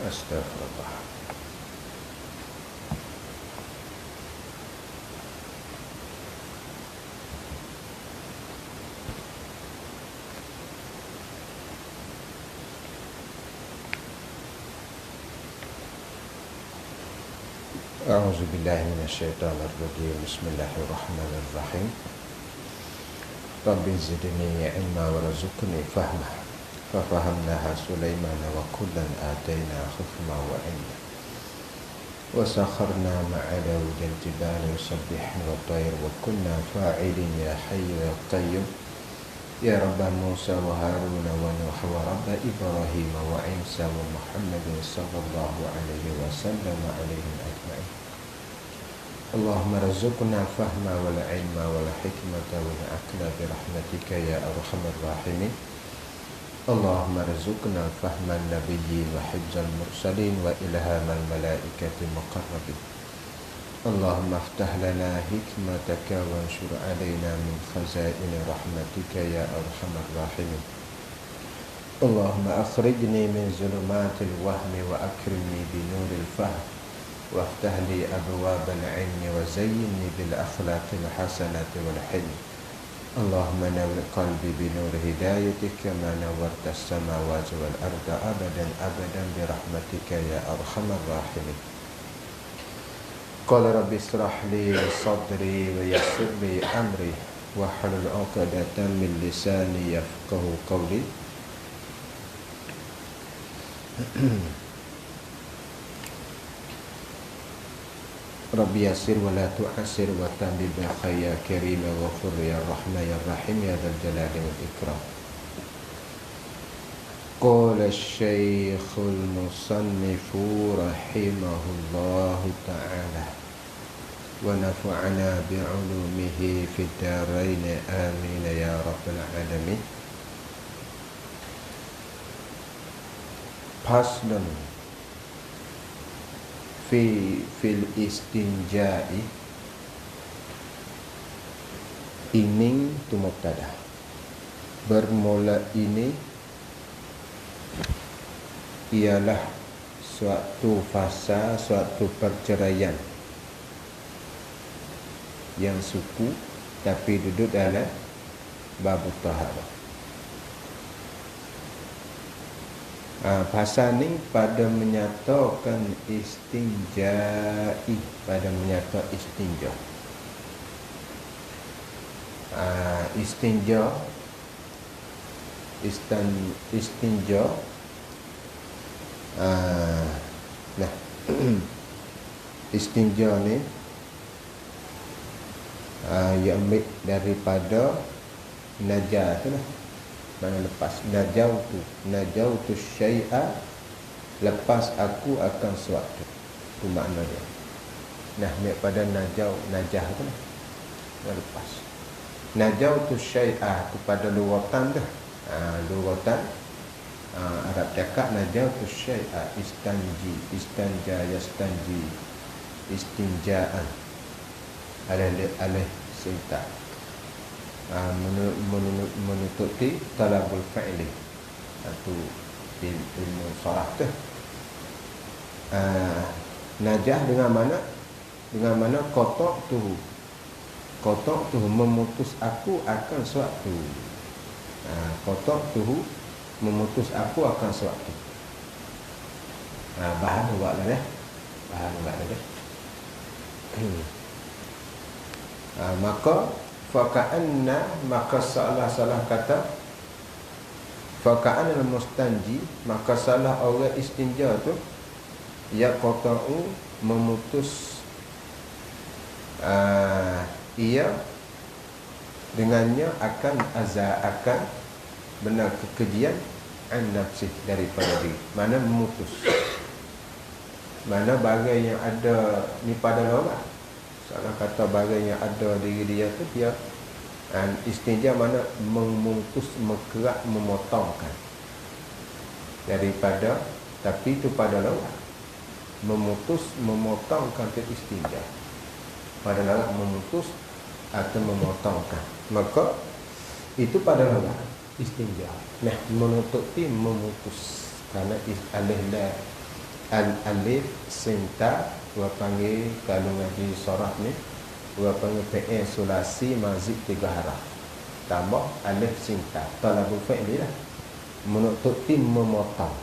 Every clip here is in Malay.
Astagfirullah. A'udzu billahi minasyaitonir rajim. Bismillahirrahmanirrahim. Rabbi zidni ilma warzuqni fahma. Fafahamnaha Sulaiman wa kullan atayna hukma wa ilma. Wa sakharna ma'a Dawudil jibala yusabbihna wa tayr wa kunna fa'ilin ya hayyu ya qayyum. Ya Rabba Musa wa Harun wa Nuh wa Rabba Ibrahim wa Isa wa Muhammadin sallallahu alaihi wasallam alaihim ajma'in. Allahumma razuqna fahma wal ilma wal hikmata wal aqla bi rahmatika ya arhamar rahimin. Allahumma razuqna fahman nabiyyin wa hifzal mursalin wa ilhamal malaikati muqarrabin. Allahumma aftah lana hikmataka wa anshur alaina min khazain rahmatika ya arhamar rahimin. Allahumma akhrijni min zulumatil wahmi wa akrimni bi nuril fahm وافتح لي أبواب العلم وزينني بالأخلاق الحسنة والحلم. اللهم نور قلبي بنور هدايتك كما نورت السماوات والأرض أبدا أبدا برحمتك يا أرحم الراحمين. قال رب اشرح لي صدري ويسر لي أمري واحلل عقدة من لساني يفقه قولي. Rabbi yasir wa la tu'asir wa tambi bil khayr ya karim wa ghafur ya rahman ya rahim ya dzal jalali wal ikram. Qala asy-syaikhul musannif rahimahullahu ta'ala wa nafa'ana bi 'ulumihi fid dharain amin ya rabbal alamin. Faslun fil istinja'i. Ini tu mubtada. Bermula ini ialah suatu fasa, suatu perceraian yang suku tapi duduk dalam bab taharah. Fasa ni pada menyatakan istinja'i, pada menyatakan istinja. Istinja nah istinja ni yang ambil daripada najah tu lah. Mana lepas najautu syai'a, lepas aku akan suatu. Itu makna dia. Nah, ambil pada najah tu lah. Lepas najautu syai'a tu pada lughatan dah. Lughatan Arab cakap najautu syai'a, istanji, istanja, yastanji, istinja'an alaih sinta. Menutupi talabul fa'ili, itu ilmu saraf tu. Najah dengan mana kotok tu memutus aku akan suatu. Kotok tu memutus aku akan suatu. Bahan buat lah dah. Maka salah kata faka'an al-mustanji, maka salah orang istinja tu ya qata'u, memutus ia dengannya akan benar kekejian an nafsih, daripada diri. Mana memutus, mana bagai yang ada ni pada orang. Salah kata bagai yang ada diri dia tu dia istinja, mana memutus, mengkerak, memotongkan daripada, tapi itu pada lawan. Memutus, memotongkan itu istinja. Pada lawan memutus atau memotongkan, maka itu pada lawan istinja. Nah, menutupi, memutus, karena alih la Alif sinta gua panggil kalau ngaji sorah ni gua panggil PE sulasi mazid 3 haraf tambah alif sinta talabul fi'li lah, menuntut tim memotong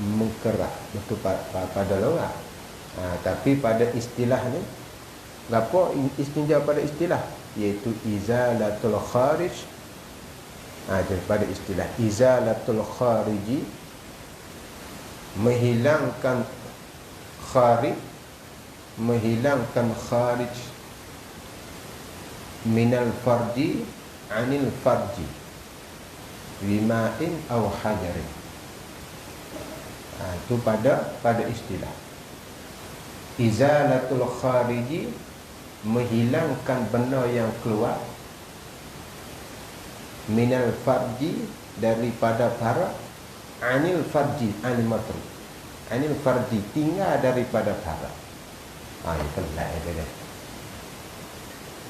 mengkerak betul pada logak. Tapi pada istilah ni gapo istinja pada istilah iaitu izalatul kharij. Daripada istilah izalatul khariji, menghilangkan kharij, menghilangkan kharij minal farji anil farji bima'in aw hajarin. Itu pada istilah izalatul khariji, menghilangkan benda yang keluar, minal farji, daripada para, anil farji, anil matru, anil farji, tinggal daripada para. Itu lah dia.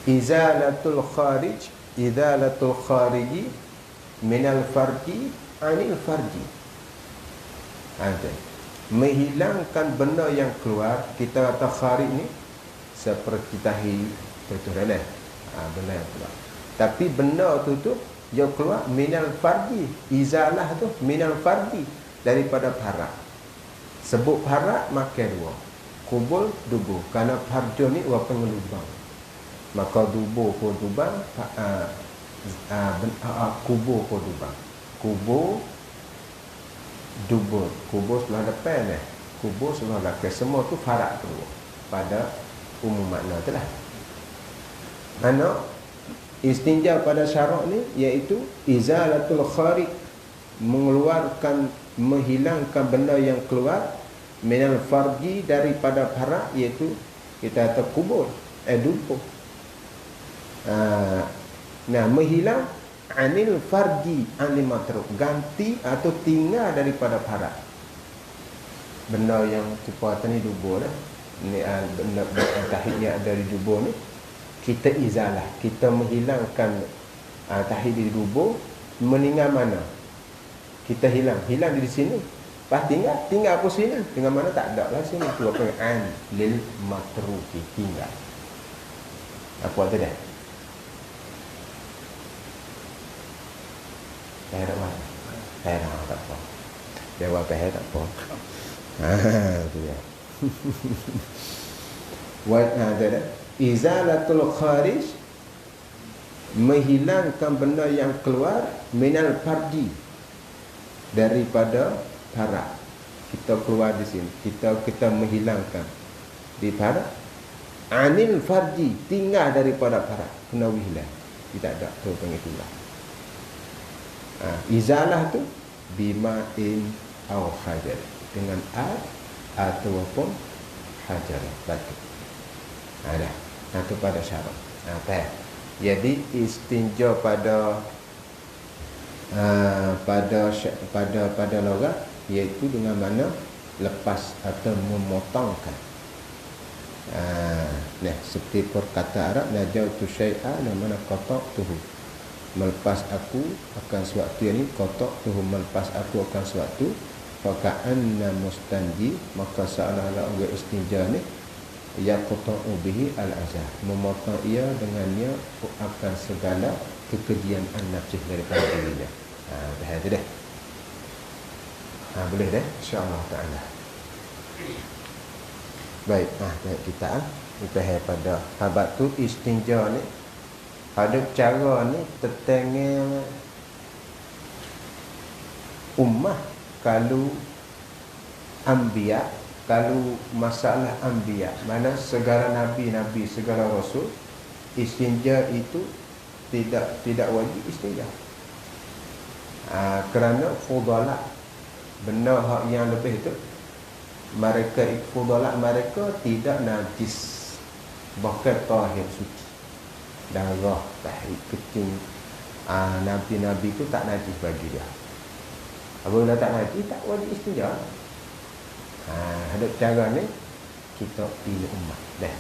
Izalatul kharij, izalatul khariji, minal farji, anil farji. Menghilangkan benda yang keluar. Kita kata kharij ni seperti tahi terturan, benda yang keluar. Tapi benda tu dia keluar minal farji. Izalah tu minal farji, daripada parak. Sebut parak makan dua, kubul dubu. Kerana farjo ni apa lubang, maka dubu ko lubang, kubur ko lubang. Kubur dubur, kubur sebelah depan kubur sebelah belakang, semua tu farak keluar pada umum makna tu lah. Anak istinja pada syarak ni iaitu izalatul kharij, mengeluarkan, menghilangkan benda yang keluar, minal farji, daripada farak, iaitu kita kata kubur, dubur. Menghilang anil farji, anil matruk, ganti atau tinggal daripada farak. Benda yang kita kata ni dubur lah. Ni benda tahiyat dari dubur ni kita izalah, kita menghilangkan tahiyat dari dubur. Meninggal mana? Kita hilang di sini. Pas tinggal apa sini? Tinggal mana tak ada lah sini. Tu apa an lil matruki, tinggal. Apa tu dah? Tak apa. Jawab tak apa. Tu ya. Izalatul kharij, menghilangkan benda yang keluar, minal farji, daripada farak. Kita keluar di sini, kita menghilangkan di farak. Anil farji, tinggal daripada farak, kena hilang, tidak ada tu panggil keluar. Izalah tu bima'in aw hajar, dengan ataupun hajar, batu. Itu pada syarat. Jadi istinja pada logat iaitu dengan mana lepas atau memotongkan. Seperti perkata Arab, najautu syai'a, mana qata'tuhu, melepas aku akan suatu, yang ini qata'tuhu, melepas aku akan suatu, faka'anna mustanji, maka seolah-olah orang istinja ni yaqta'u bihi al-azah, memotong ia dengannya akan segala kekejian an-nafsih daripada dirinya. Dah tu dah. Boleh dah, insya-Allah taala. Baik, kita pada habat tu istinja ni ada cara ni tetangnya ummah. Kalau anbiya, kalau masalah anbiya, mana segala nabi-nabi, segala rasul, istinja itu tidak wajib istinja. Kerana fudala, benda hak yang lebih itu, mereka fudala mereka tidak najis, bahkan tahir, suci. Darah, tahir, kencing, nabi-nabi itu tak najis bagi dia. Apabila tak najis, tak wajib istinja. Ada cara ni kita pilih umat dah.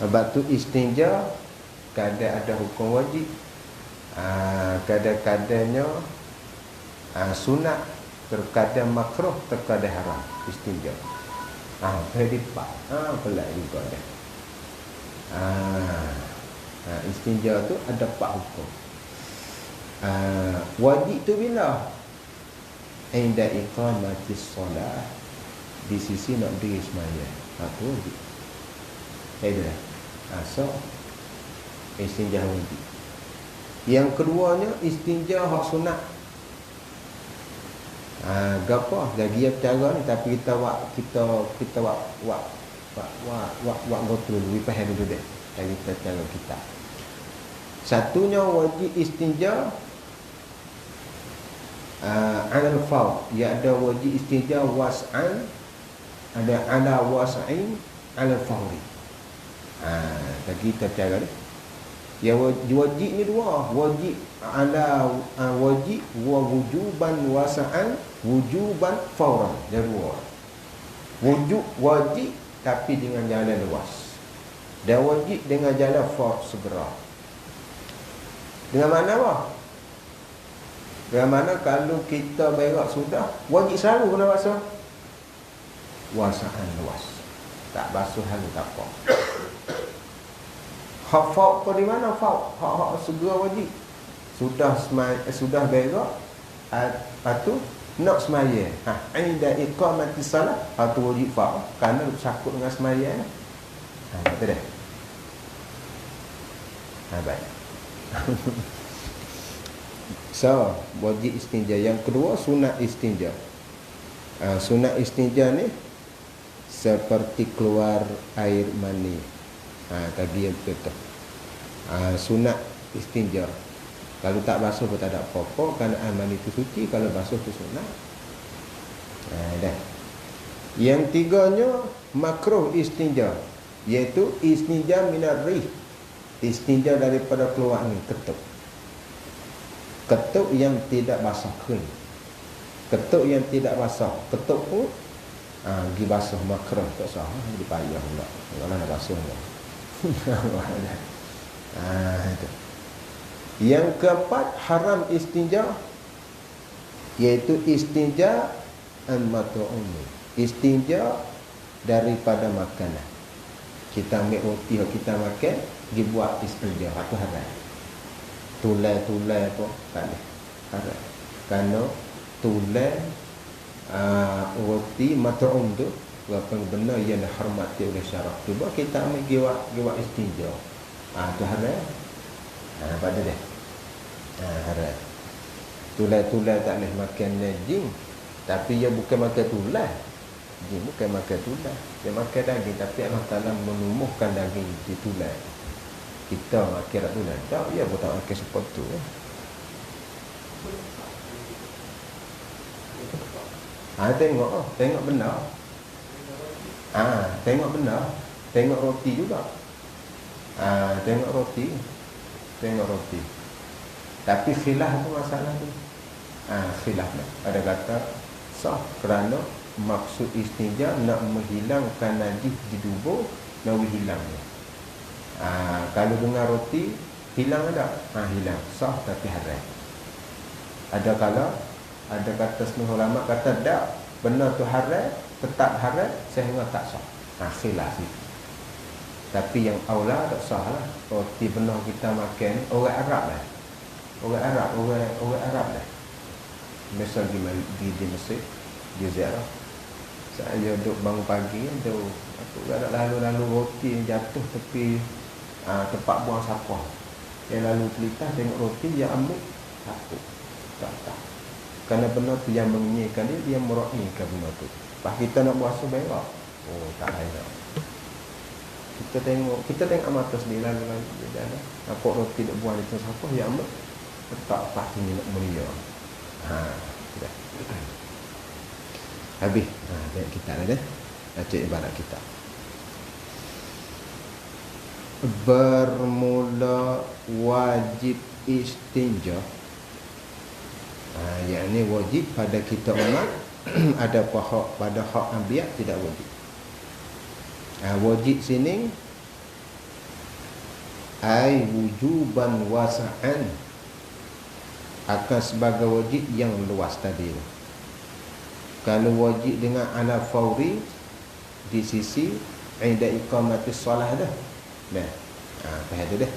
Sebab tu istinja kadang ada hukum wajib, kadang-kadangnya sunat, terkadang makruh, terkadang haram istinja. Terlipat. Pelik juga dah. Istinja tu ada 4 hukum. Wajib tu bila? Inda iqamatis solah, di sisi nak berdiri sembahyang. Tu wajib. Itu dah. So istinja wajib. Yang keduanya istinja hak sunat. Gapo lagi cara ni, tapi kita buat go through dulu, faham dulu deh. Dari cara kita. Satunya wajib istinja alal faul, ia ada wajib istinja was'an, ada ala was'in alal fauri. Lagi kita cara ni. Ya wajib ni dua, wajib ala wajib wa wujuban wasa'an, wujuban fauran. Dia dua. Wajib tapi dengan jalan luas. Dan wajib dengan jalan faur segera. Dengan mana apa? Dengan mana kalau kita berak sudah, wajib selalu kena basuh. Wasa'an luas. Tak basuh halu tak apa. Hak fauk kau di mana fauk? Hak segera wajib. Sudah berak, lepas tu nak semaya. Inda iqamati salat, tu wajib fauk. Kerana sakut dengan semaya. Betul dah. Baik. So, wajib istinja. Yang kedua, sunat istinja. Sunat istinja ni seperti keluar air mani. Tadi yang betul. Sunat istinja. Kalau tak basuh pun tak ada apa-apa, kerana air mani itu suci. Kalau basuh tu sunat. Dah. Yang tiganya makruh istinja, iaitu istinja minar rih. Istinja daripada keluar ni ketuk. Ketuk yang tidak basah kering. Ketuk yang tidak basah. Ketuk pun pergi basuh makruh tak sah. Dia payah pula. Kalau nak basuh pun. Itu. Yang keempat, haram istinja, iaitu istinja al-mat'um. Istinja daripada makanan. Kita ambil roti yang kita makan, pergi buat istinja. Itu haram. Tulai pun tak boleh. Haram. Kerana tulai roti mat'um tu, apa benar yang dihormati oleh syarak. Cuba kita ambil giwak istinja. Tu haram. Pada dia. Haram. Tulai tak boleh makan jin. Tapi dia bukan makan tulai. Jin bukan makan tulai. Dia makan daging. Tapi Allah Ta'ala menumbuhkan daging di tulai. Kita makan tak tulai. Tak, dia pun tak makan seperti tu. Tengok benar. Tengok benar. Tengok roti juga. Tengok roti. Tapi khilaf tu masalah tu. Khilaf lah. Ada kata sah kerana maksud istinja nak menghilangkan najis di tubuh, nak hilangnya. Kalau dengan roti hilang tak? Hilang. Sah tapi haram. Ada kata setengah ulama kata tak, benar tu haram, tetap haram sehingga tak sah. Khilaf itu. Tapi yang aula tak sah lah. Roti benar kita makan orang Arab lah. Orang Arab lah. Biasa di Mesir, di ziarah. Saya duduk bangun pagi tu, aku ada lalu roti yang jatuh tepi tempat buang sampah. Dia lalu pelitah tengok roti, dia ambil takut. Tak. Kerana benar tu yang menginginkan dia meraikan benar tu. Lepas kita nak puasa berak. Tak layak. Kita tengok mata sendiri lalu dia ada. Nampak roti nak buang di tengah sampah, dia ambil. Tak pasti nak mulia. Sudah. Habis. Tengok kita lah dah. Baca ibarat kita. Bermula wajib istinja. Yang ini wajib pada kita umat. Ada pada hak anbiya tidak wajib. Wajib sini ai wujuban wasa'an, akan sebagai wajib yang luas tadi. Kalau wajib dengan ala fauri di sisi inda iqamatis solah dah. Nah, faham tu dah.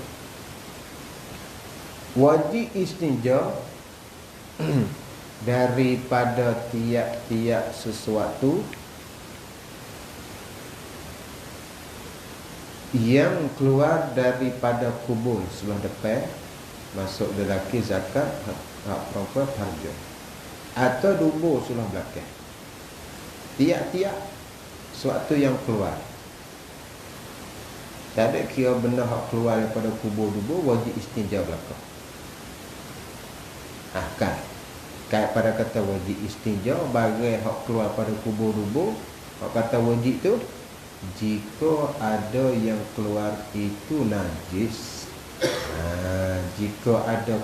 Wajib istinja daripada tiap-tiap sesuatu yang keluar daripada kubur sebelah depan, masuk lelaki zakat, hak perempuan farju, atau dubur sebelah belakang. Tiap-tiap sesuatu yang keluar, tak ada kira benda hak keluar daripada kubur dubur wajib istinja belakang. Kan pada kata wajib istinja bagi hak keluar pada kubur dubur, hak kata wajib tu jika ada yang keluar itu najis. Jika ada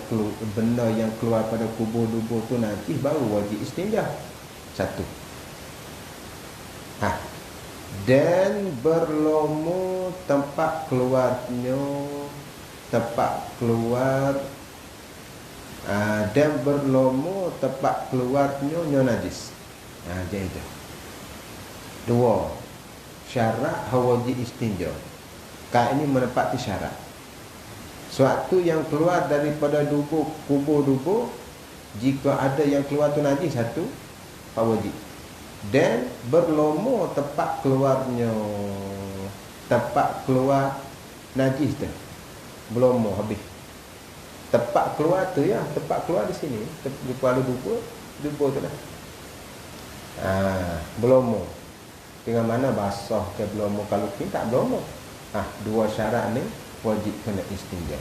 benda yang keluar pada kubur dubur tu najis, baru wajib istinja. Satu. Dan berlomo tempat keluarnya, tempat keluar dan berlomo tempat keluarnya najis. Jadi dua syarat wajib istinja. Ini menepati syarat. Suatu yang keluar daripada kubur dubur, jika ada yang keluar tu najis, satu wajib. Dan berlomo tempat keluarnya, tempat keluar najis tu berlomo habis. Tempat keluar tu ya, tempat keluar di sini, di kepala dubur tu dah. Berlomo dengan mana basah ke berlomo, kalau tak berlomo. Dua syarat ni wajib kena istinja.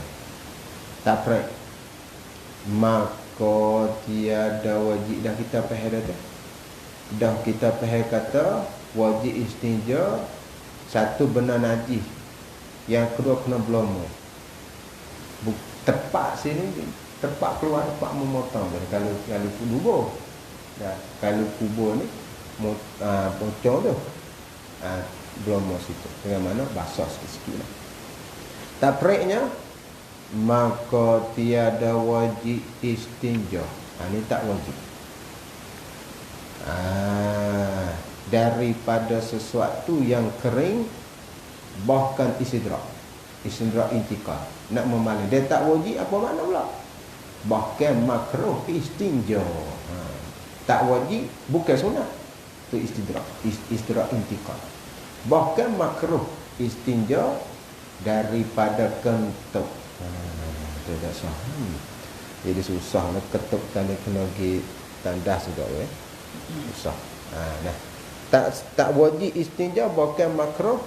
Tak pernah maka tiada wajib dah kita faham dah. Dah kita faham kata wajib istinja, satu benda najis, yang kedua kena berlomo. Tepat sini, tempat keluar, tempat memotong. Kalau kubur dah, kalau kubur ni pocong tu, berlomo situ dengan mana basah sikit-sikit lah. Tapriknya maka tiada wajib istinja. Ni tak wajib. Daripada sesuatu yang kering, bahkan istidrak intikal, nak memalai. Dia tak wajib, apa makna pula? Bahkan makruh istinja. Tak wajib, bukan sunat. Itu istidrak intikal. Bahkan makruh istinja daripada kentut. Tidak sah. Jadi susah nak ketuk tanda kena pergi tandas juga susah. Tak wajib istinja bahkan makruh,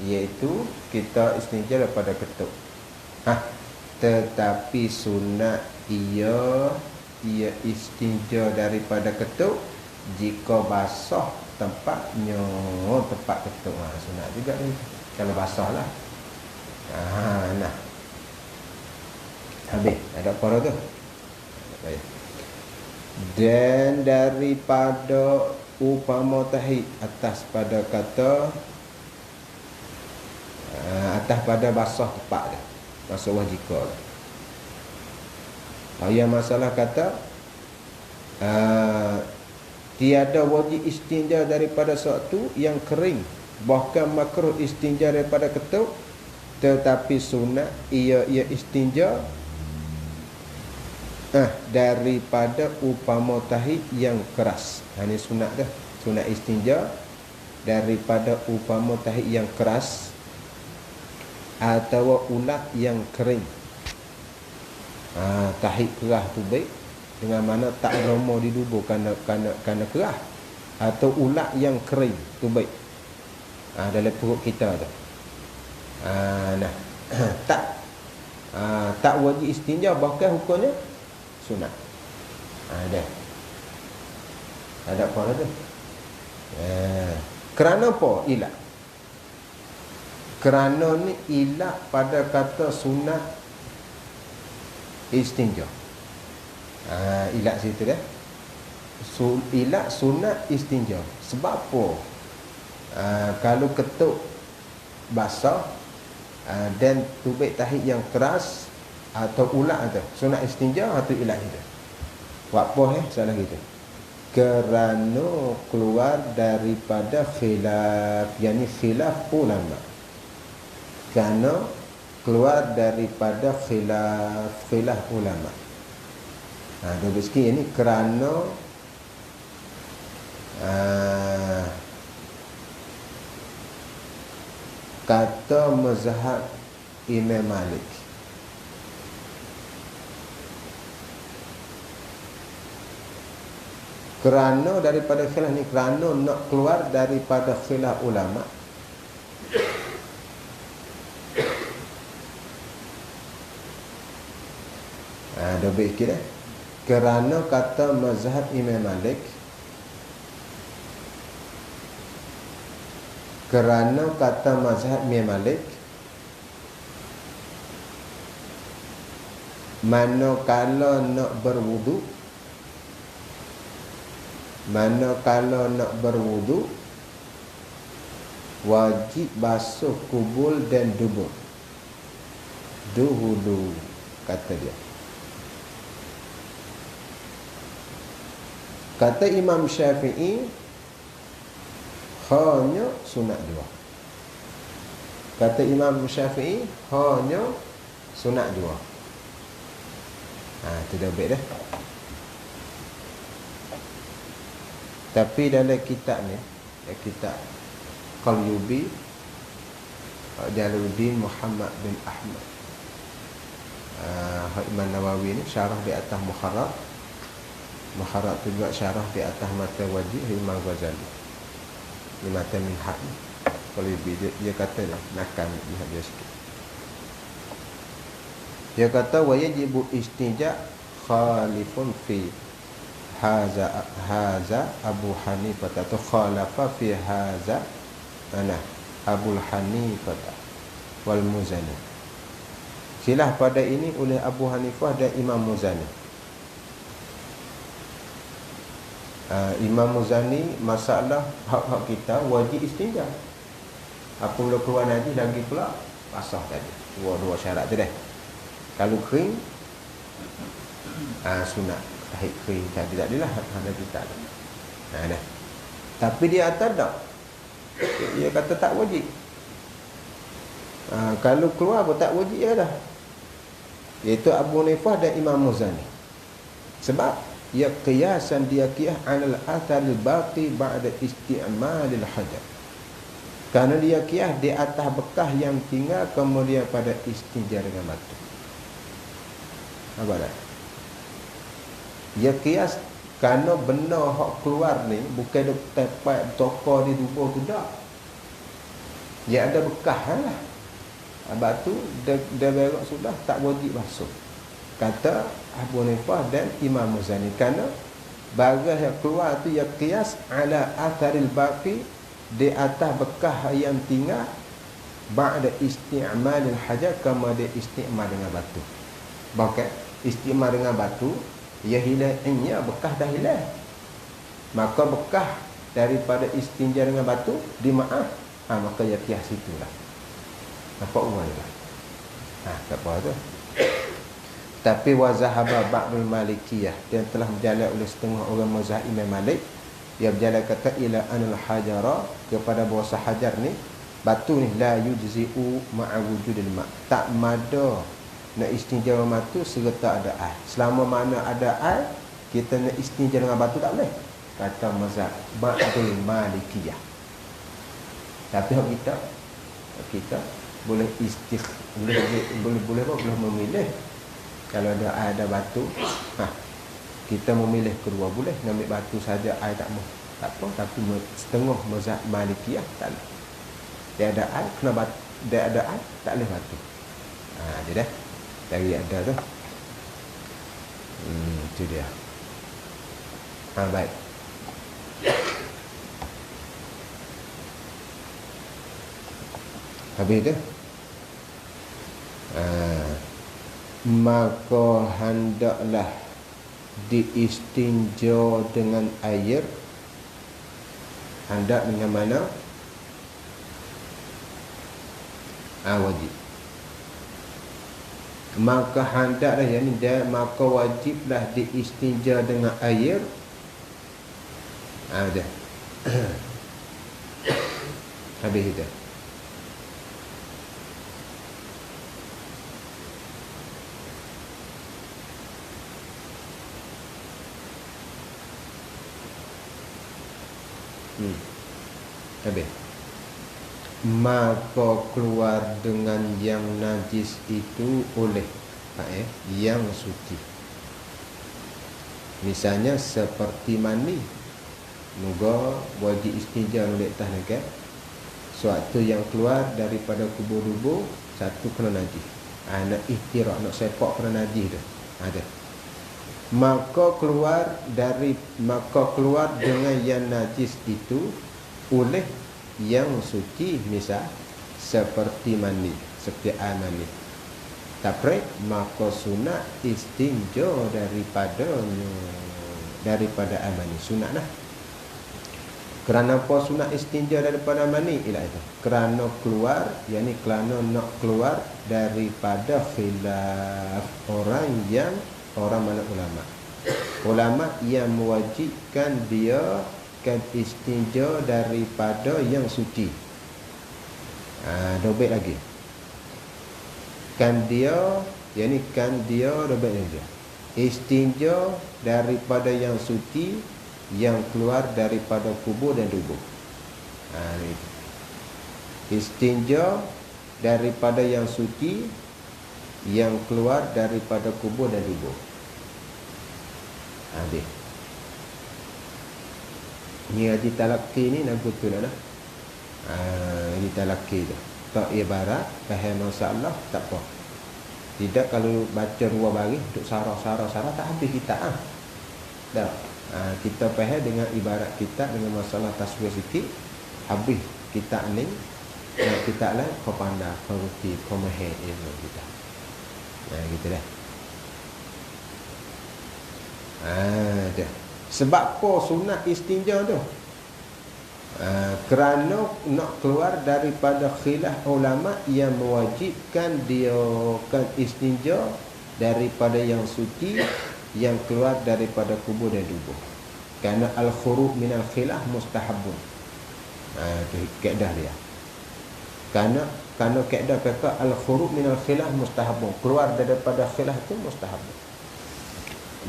iaitu kita istinja daripada ketuk. Tetapi sunat ia istinja daripada ketuk jika basah tempatnya, tempat ketuk. Sunat juga ni kalau basah lah. Habis. Ada apa tu? Baik. Dan daripada upama tahid, atas pada kata atas pada basah tepat dah, basah wajika dah. Yang masalah kata tiada wajib istinja daripada sesuatu yang kering, bahkan makruh istinja daripada ketuk, tetapi sunat ia istinja daripada upama tahid yang keras. Ini sunat dah. Sunat istinja daripada upama tahid yang keras atau ulat yang kering. Tahid keras tu baik, dengan mana tak romo di dubur kerana keras, atau ulat yang kering tu baik dalam perut kita tu. Tak wajib istinja, bahkan hukumnya sunat. Ada apa lagi? Kerana apa? Ilat. Kerana ni ilat pada kata sunat istinja. Ilat situ dah. Ilat sunat istinja. Sebab apa? Kalau ketuk basah dan tubik tahid yang keras atau ulat tu, sunat istinja atau ilat itu. Buat apa salah gitu. kerana keluar daripada khilaf, yakni khilaf ulama. Kerana keluar daripada khilaf ulama. Dua sikit ni kerana kata mazhab Imam Malik. Kerana daripada khilaf ni, kerana nak keluar daripada khilaf ulama. Dobel sikit dah. Kerana kata mazhab Imam Malik, kerana kata mazhab Imam Malik, manakala nak berwudu wajib basuh kubul dan dubur dahulu, kata dia. Kata Imam Syafi'i hanya sunat dua. Kata Imam Syafi'i hanya sunat dua. Itu dah baik dah. Tapi dalam kitab ni, kitab Qalyubi Jalaluddin Muhammad bin Ahmad, Imam Nawawi ni syarah di atas Muharrar tu juga syarah di atas mata wajib Imam Ghazali. Ni mata minhaj ni. Qalyubi dia kata lah, nakal lihat dia sikit. Dia kata wajibu istija khalifun fi haza Abu Hanifah atau khalafa fi haza Abu Hanifah wal Muzani. Khilaf pada ini oleh Abu Hanifah dan Imam Muzani. Imam Muzani masalah hak-hak kita wajib istinja. Apabila keluar najis lagi pula basah tadi. Dua syarat tu dah. Kalau kering sunat, tahid kering tadi tak adalah ada kita ada. Dah. Tapi dia atas tak. Dia kata tak wajib. Kalau keluar pun tak wajib ya dah. Iaitu Abu Hanifah dan Imam Muzani. Sebab ia qiyasan dia qiyas 'ala al-athar al-baqi ba'da isti'mal al-hajar. Kerana dia qiyas di atas bekas yang tinggal kemudian pada istinja dengan batu. Apa dah? Ia qiyas kerana benar hak keluar ni bukan tepat toko di tubuh tu dak. Dia ada bekas lah. Batu dia berak sudah tak wajib basuh. Kata Abu Hanifah dan Imam Muzani, kerana barang yang keluar tu ya qiyas ala atharil baqi, di atas bekas yang tinggal ba'da isti'malil hajar, kemudian isti'mal dengan batu. Bahkan isti'mal dengan batu ia hilangnya bekas dah hilang, maka bekas daripada istinja dengan batu dimaaf, maka ya qiyas itulah. Nampak uang lah. Tak apa tu. Tapi wazahaba ba'dul malikiyah, yang telah berjalan oleh setengah orang mazhab Imam Malik, dia berjalan kata ila anil hajara, kepada bahawa hajar ni, batu ni la yujzi'u ma'a wujudil ma', tak mada nak istinja dengan batu serta ada air. Selama mana ada air, kita nak istinja dengan batu tak boleh, kata mazhab ba'dul malikiyah. Tapi kita boleh boleh memilih. Kalau ada batu, kita memilih kedua boleh. Ambil batu saja, air tak mau, tak apa. Tapi setengah mazhab Malikiyah tak boleh. Dia ada air, kena batu. Dia ada air, tak boleh batu. Dia dah dari ada tu. Itu dia. Baik. Habis tu. Maka hendaklah diistinja dengan air. Hendak dengan mana? Wajib. Maka hendaklah, yakni maka wajiblah diistinja dengan air Dah. Habis itu. Habis. Maka keluar dengan yang najis itu oleh yang suci. Misalnya seperti mani. Moga wajib istinja oleh atas negara. Suatu yang keluar daripada kubur-kubur, satu kena najis. Nak ihtirak, nak sepak kena najis dah. Ada. Maka keluar dengan yang najis itu oleh yang suci, misal seperti mani, seperti air mani. Tapi maka sunat istinja daripada air mani. Sunat lah. Kerana apa sunat istinja daripada mani? Ialah itu. Kerana keluar, yakni kerana nak keluar daripada khilaf orang mana ulama. Ulama yang mewajibkan dia kan istinja daripada yang suci. Dobek lagi. Dobek lagi. Istinja daripada yang suci yang keluar daripada kubur dan tubuh. Istinja daripada yang suci yang keluar daripada kubur dan tubuh. Habis. Ni haji talaki ni nak betul lah. Haji talaki tu. Tak ibarat faham masalah tak apa. Tidak kalau baca dua baris duk sarah tak habis kita dah. Kita faham dengan ibarat kita dengan masalah taswir sikit habis kita ni kita lah kau pandai kau reti kau mahir ilmu kita. Gitu dah. Dah. Sebab apa sunat istinja tu? Kerana nak keluar daripada khilaf ulama yang mewajibkan dia kan istinja daripada yang suci yang keluar daripada kubur dan tubuh. Kerana al-khuruj min al-khilaf mustahabun. Itu kaedah dia. Kerana kaedah fiqh al-khuruj min al-khilaf mustahabun. Keluar daripada khilaf itu mustahabun.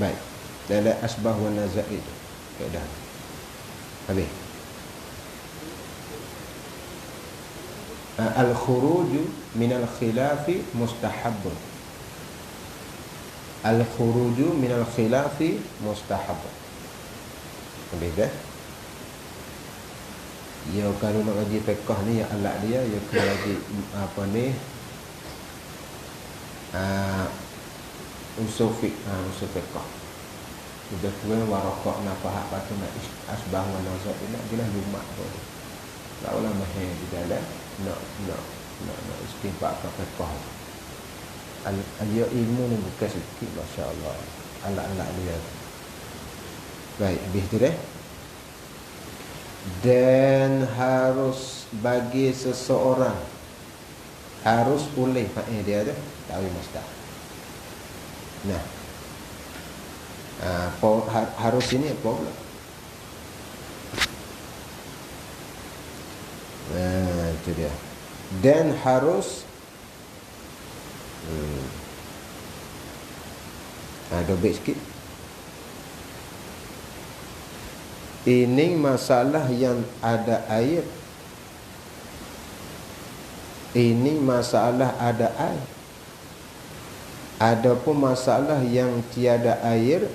Baik. Dalam asbah wa nazar itu kaedah. Habis. Al-khuruju minal khilafi mustahabun. Al-khuruju minal khilafi mustahabun. Habis dah. Ya kalau nak ngaji fiqh ni ya alat dia ya kena ngaji apa ni? Usul fiqh, usul fiqh. Sudah tua warakak nafahak batu nak asbah wa nazar nak jelas lumak tu. Tak ulama mahir di dalam nak istinfak ke fiqh. Dia ilmu ni bukan sikit, masya-Allah. Alat-alat dia. Baik, habis tu dah. Dan harus bagi seseorang harus boleh dia tu tahu mustah. Nah, harus ini apa pula? Itu dia. Dan harus dobek sikit. Ini masalah yang ada air. Ini masalah ada air. Adapun masalah yang tiada air,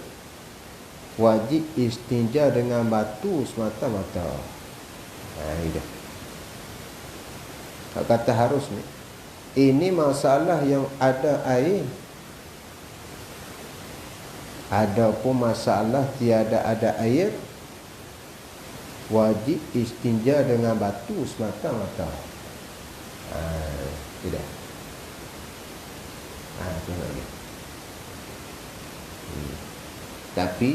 wajib istinja dengan batu semata-mata. Ini kata harus ni. Ini masalah yang ada air. Adapun masalah tiada ada air, wajib istinja dengan batu semata-mata. Tidak. Tengok lagi. Tapi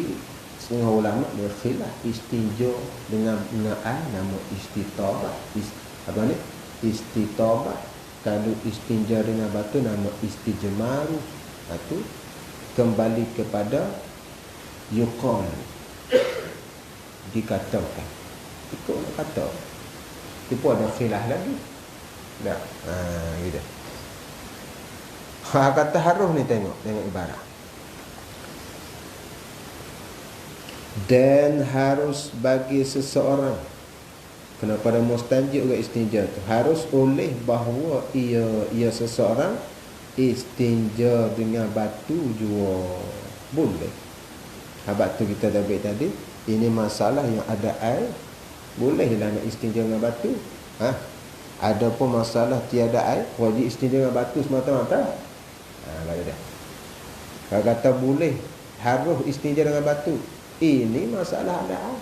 setengah ulama berkhilaf istinja dengan air nama istitabat. Apa ni? Istitabat. Kalau istinja dengan batu nama istijmaru. Itu kembali kepada yuqal. dikatakan. Ikut nak kata. Itu pun ada khilaf lagi. Tak. Gitu. Kata harus ni tengok ibarat. Dan harus bagi seseorang, kena pada mustajib juga istinja tu, harus oleh bahawa ia seseorang istinja dengan batu jua boleh. Batu kita dah ambil tadi, ini masalah yang ada air, bolehlah nak istinja dengan batu. Ada pun masalah tiada air, wajib istinja dengan batu semata-mata. Baik dah. Kalau kata boleh, harus istinja dengan batu, ini masalah ada air,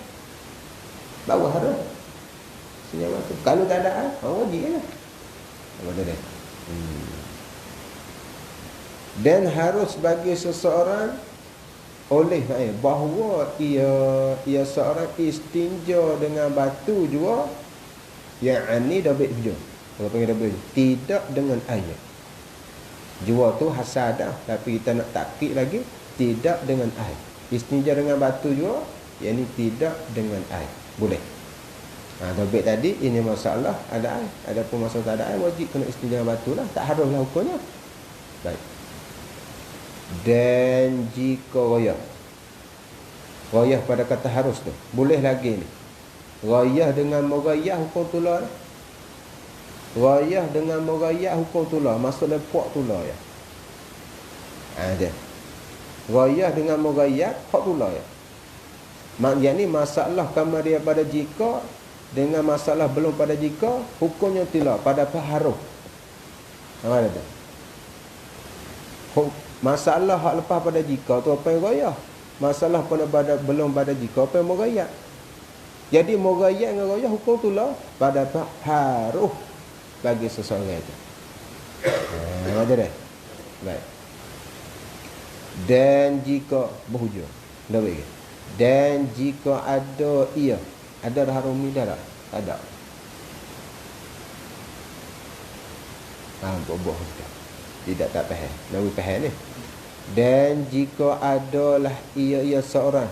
baru harus istinja dengan batu. Kalau tak ada air, wajib lah. Betul dah. Dan harus bagi seseorang oleh bahawa ia seorang istinja dengan batu juga, yang ni dah baik hujung. Kalau panggil dah baik, tidak dengan air. Jua tu hasad dah, tapi kita nak takkid lagi, tidak dengan air. Istinja dengan batu juga, yang ni tidak dengan air. Boleh. Dah baik tadi, ini masalah ada air. Ada pun masalah tak ada air, wajib kena istinja dengan batu lah. Tak haruslah hukumnya. Baik. Dan jika rayah pada kata harus tu, boleh lagi ni. Rayah dengan merayah hukum tular. Rayah dengan merayah hukum tular, masuk dalam puak tular ya. Ada. Rayah dengan merayah hak tular ya. Maksudnya ni masalah kama dia pada jika dengan masalah belum pada jika, hukumnya tular pada paharuh. Apa dia? Masalah hak lepas pada jika tu apa yang rayah? Masalah pada belum pada jika apa yang merayah? Jadi merayah dengan rayah hukum tular pada paharuh bagi seseorang itu. Ada dah. Baik. Dan jika berhujung, dah baik. Dan jika ada ada dah harum ni dah tak? Ada. Boboh dah. Tidak tak faham. Nak faham ni. Dan jika adalah ia seorang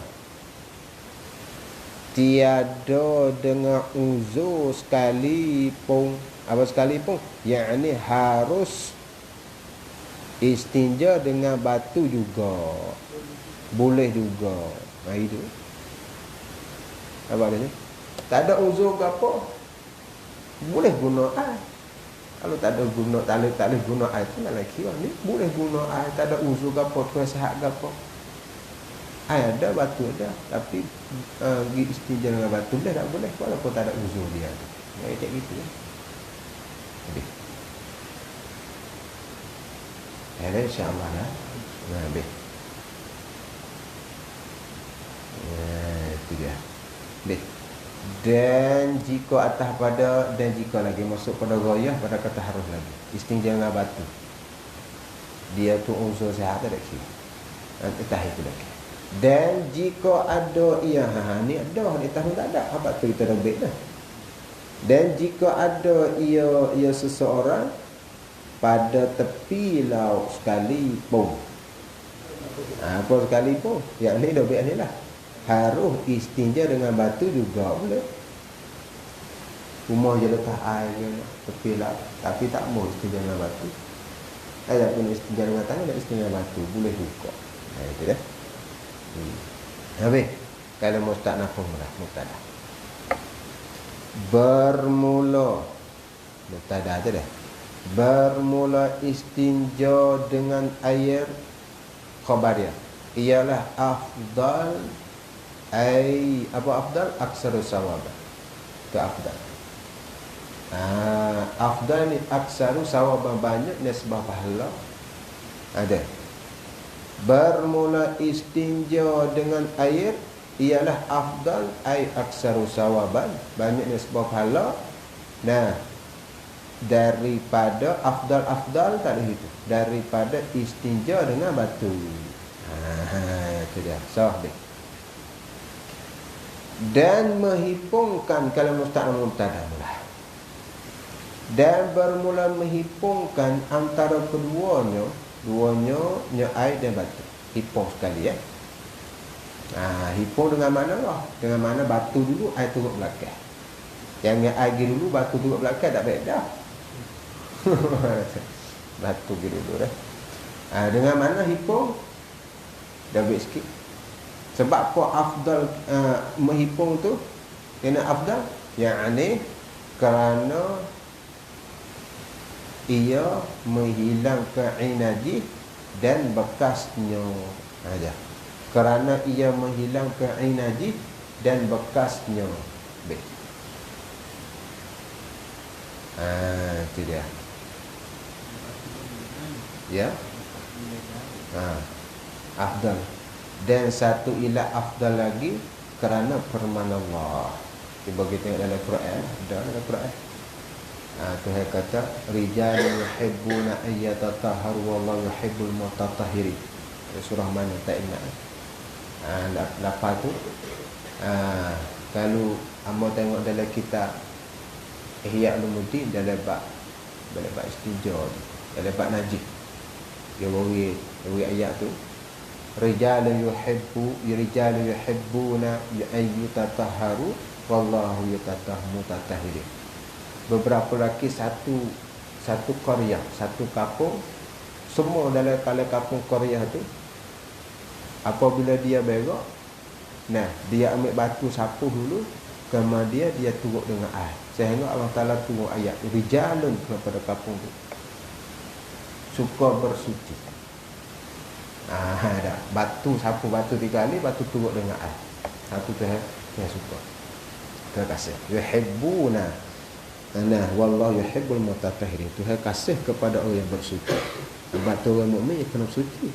tiada dengan uzur sekalipun, apa sekalipun, yakni harus istinja dengan batu juga, boleh juga. Itu apa dia ni? Tak ada uzur ke apa, boleh guna air. Kalau tak ada guna, tak boleh guna air tu nak lagi ni boleh guna air, tak ada uzur ke apa, tuan sihat ke apa. Air ada, batu ada, tapi istinja dengan batu boleh tak boleh, walaupun tak ada uzur dia. Macam gitu ya. Habis. InsyaAllah lah. Habis. Itu dia. Habis. Dan jika atas pada, dan jika lagi masuk pada rayah, pada kata harus lagi istinja dengan batu, dia tu unsur sihat tak kira. Atas itu lagi. Dan jika ada ni ada, ni tahun tak ada, apa tu kita dah baik dah. Dan jika ada ia seseorang pada tepi laut sekalipun, apa sekalipun, yang ni dah baik ni lah, harus istinja dengan batu juga boleh. Rumah je letak air je, tepi laut, tapi tak mau istinja dengan batu. Tak pun istinja dengan tangan, tak istinja dengan batu, boleh juga. Itu dah. Habis. Kalau mustaq nafung lah, mubtada. Bermula, mubtada tu dah. Bermula istinja dengan air, khabariyah, ialah afdal. Apa afdal? Aksaru sawab. Itu afdal. Afdal ni aksaru sawab, banyak nisbah pahala. Ada. Bermula istinja dengan air ialah afdal, aksaru sawaban, banyak nisbah pahala. Nah, daripada afdal tak ada itu, daripada istinja dengan batu. Itu dia. Sahih. Dan menghipungkan, kalau mustaq mubtada mula. Dan bermula menghipungkan antara keduanya, nya air dan batu. Hipung sekali ya. Hipung dengan mana lah? Dengan mana batu dulu, air turut belakang. Yang air pergi dulu, batu turut belakang, tak baik dah. Batu pergi dulu dah. Dengan mana hipung? Dah baik sikit. Sebab apa afdal menghipung tu? Kena afdal? Yang aneh, kerana ia menghilangkan air najis dan bekasnya aja. Kerana ia menghilangkan air najis dan bekasnya. Baik. Itu dia. Ya. Afdal. Dan satu ilah afdal lagi kerana firman Allah. Kita bagi tengok dalam Quran, dalam Quran. Tuhan kata rijal yuhibbuna ayyatatahharu wallahu yuhibbul mutatahhirin. Surah mana tak ingat. Lepas tu kalau hamba tengok dalam kitab Ihya Ulumuddin dalam bab istinja, dalam bab najis, dia bagi ayat tu rijal yuhibbuna ayyutatahharu wallahu mutatahhirin. Beberapa lelaki satu qaryah, satu kampung, semua dalam kampung qaryah tu apabila dia berak, dia ambil batu sapu dulu, kemudian dia turut dengan air, sehingga Allah Ta'ala turun ayat rijalun kepada kampung tu suka bersuci. Dah batu sapu batu 3 kali, batu turut dengan air. Satu tu yang suka, terkasih. Yuhibbuna wallahu yuhibbul mutatahhirin. Tuhan kasih kepada orang yang bersuci. Sebab tu orang mukmin kena bersuci.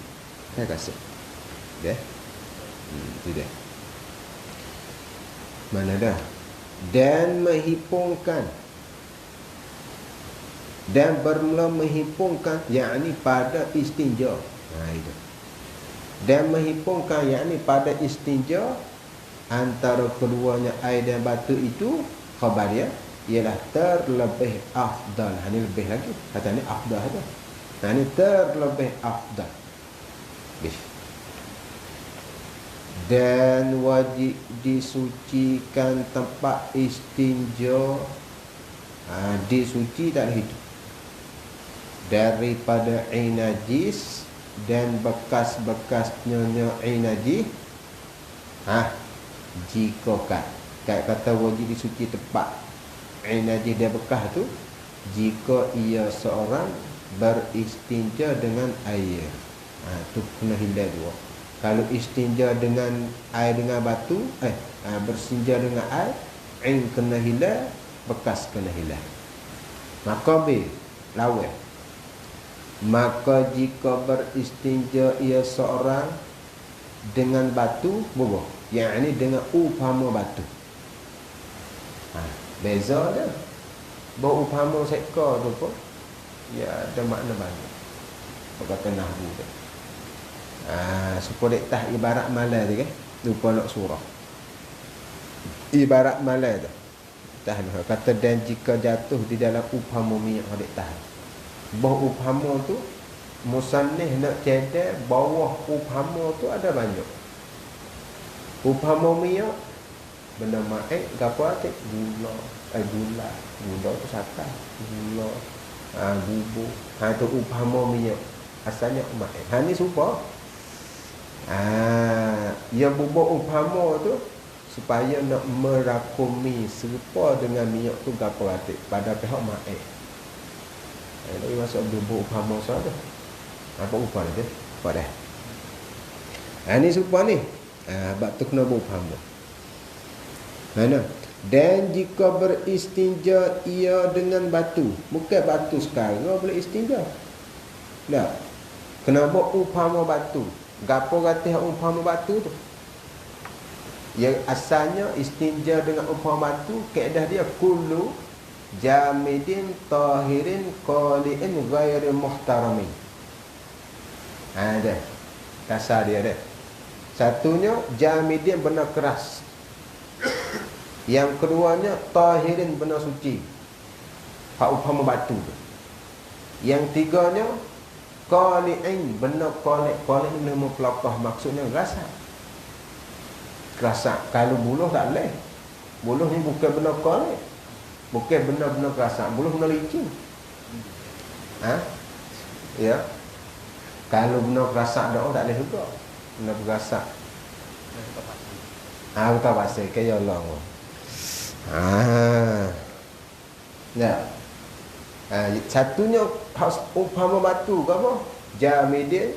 Tuhan kasih. Ya. Itu dia. Mana dah? Dan menghipungkan, dan bermula menghipungkan, yakni pada istinja. Itu. Dan menghipungkan, yakni pada istinja, antara keduanya air dan batu itu, khabar dia ialah terlebih afdal. Ini lebih lagi. Kata ni afdal saja. Ini terlebih afdal. Dan wajib disucikan tempat istinja. Disuci tak hidup daripada air najis dan bekas-bekasnya air najis. Jika kata wajib disuci tempat air najis dan bekas tu, jika ia seorang beristinja dengan air. Tu kena hilang dua. Kalau istinja dengan air dengan batu, berstinja dengan air kena hilang, bekas kena hilang. Maka lawan. Maka jika beristinja ia seorang dengan batu, yang ini dengan upama batu. Beza dia. Upama seka tu pun ya ada makna banyak. Kata nahwu dia. Supaya tah ibarat malai tu kan. Lupa nak surah. Ibarat malai tu. Kata dan jika jatuh di dalam upama minyak dek tahan. Upama tu musannif nak cedek bawah upama tu ada banyak. Upama minyak benda maik gapo atik gula tu sakai gula bubuk. Tu upama minyak asalnya maik. Ni serupa. Yang bubuk upama tu supaya nak merakumi serupa dengan minyak tu gapo atik pada pihak maik. Lagi masuk bubuk upama saja. Apa upama dia? Apa dah? Ni serupa ni. Bab tu kena upama. Mana? Dan jika beristinja ia dengan batu, bukan batu sekarang boleh istinja. Tak. Kena buat upama batu. Gapo kata upama batu tu? Yang asalnya istinja dengan upama batu, kaedah dia kullu jamidin tahirin qali'in ghairi muhtaramin. Ada. Kasar dia ada. Satunya jamidin benar keras. Yang keduanya tahirin benar suci. Hak upama batu tu. Yang tiganya qali'in benar qali'. Qali' ni nama pelapah, maksudnya rasa. kerasak. Kalau buluh tak boleh. Buluh ni bukan benda kulit. Bukan benda-benda kerasak. Buluh benda licin. Ya. Kalau benda kerasak dah tak boleh juga. Benda kerasak. Kita pasal kaya Allah. Ya. Satunya umpama batu ke apa? Jamidin,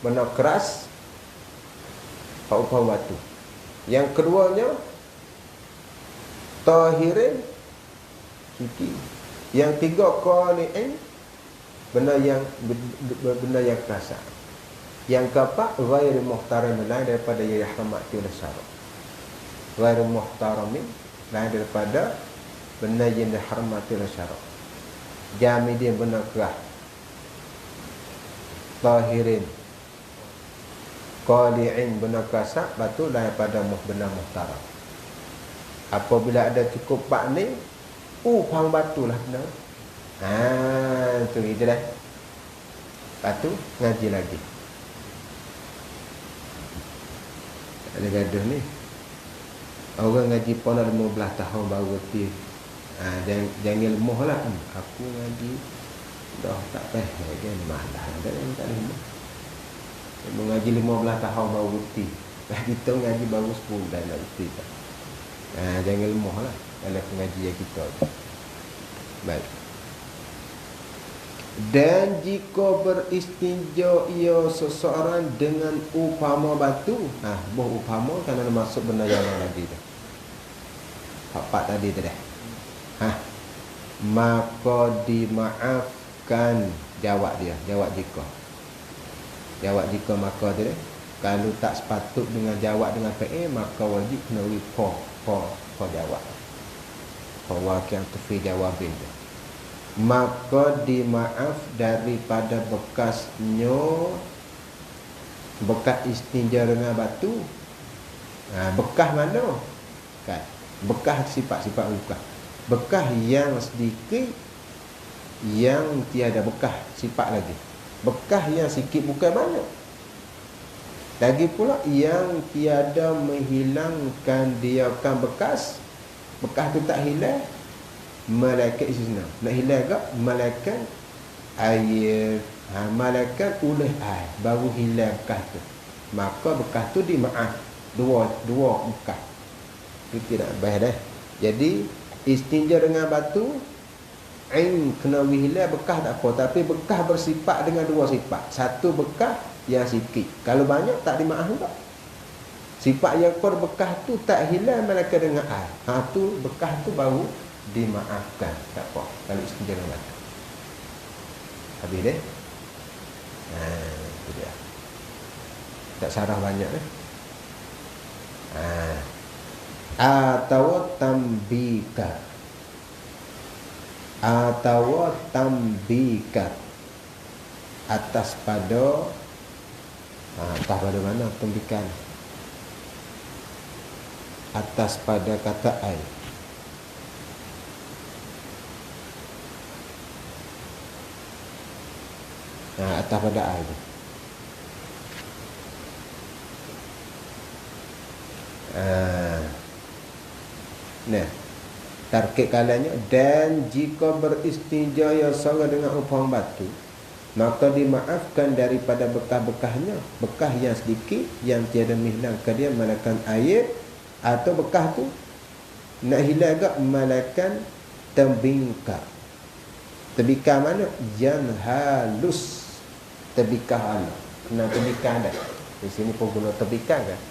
benda keras, umpama batu. Yang keduanya tahirin, suci. Yang tiga qali'in, benda yang keras. Yang keempat ghairu muhtaramin, lain daripada yang dirahmati oleh syarak. Ghairu muhtaramin, lain daripada benda yang dirahmati oleh syarak. Jamidin, benda keras. Tahirin, qali'in, benda keras, batu daripada benda muhtaram. Apabila ada cukup pak ni, faham batu lah benda. Tu itu dah. Batu ngaji lagi. Ada gaduh ni. Orang ngaji pun dah 15 tahun baru reti. Jangan lemah lah. Aku ngaji dah tak faham kan, malah dah tak lemah. Mengaji 15 tahun baru reti. Kita ngaji baru 10 dah nak reti tak. Jangan lemah lah dalam pengajian kita. Baik. Dan jika beristinja ia seseorang dengan upama batu, upama kan ada masuk benda yang tadi dah. Empat tadi dah. Maka dimaafkan, jawab jika maka dia. Kalau tak sepatut dengan jawab dengan maka wajib kena report jawab. Wakil tufi jawabin dia. Maka dimaaf daripada bekas istinja dengan batu. Bekas mana? Kan? Bekas sifat-sifat bekas. Bekas yang sedikit, yang tiada bekas sifat lagi. Bekas yang sikit bukan banyak. Lagi pula yang tiada menghilangkan dia kan bekas. Bekas tu tak hilang, malaikat istisna. Nak hilang ke? Malaikat air, malaikat oleh air baru hilang bekas tu. Maka bekas tu dimaaf. Dua bekas. Itu tidak baik dah. Jadi istinja dengan batu, kena hilang bekas tak apa, tapi bekas bersifat dengan dua sifat. Satu bekas yang sikit, kalau banyak tak dimaaf juga. Sifat yang bekas tu tak hilang malaikat dengan air. Tu bekas tu baru dimaafkan. Tak apa kalau istinja dengan batu. Habis deh. Itu dia. Tak sarah banyak deh. Atau tambika atas pada mana tambikan, atas pada kata ai. Atas pada ai. Tarkib kalanya, dan jika beristinja ya sama dengan upang batu, maka dimaafkan daripada bekas-bekasnya. Bekas yang sedikit, yang tiada menghilangkan dia malaikat air, atau bekas tu nak hilang agak malaikat tembingka. Tembika mana? Yang halus. Tembika halus. Kena tembika dah. Di sini pun guna tembika kan?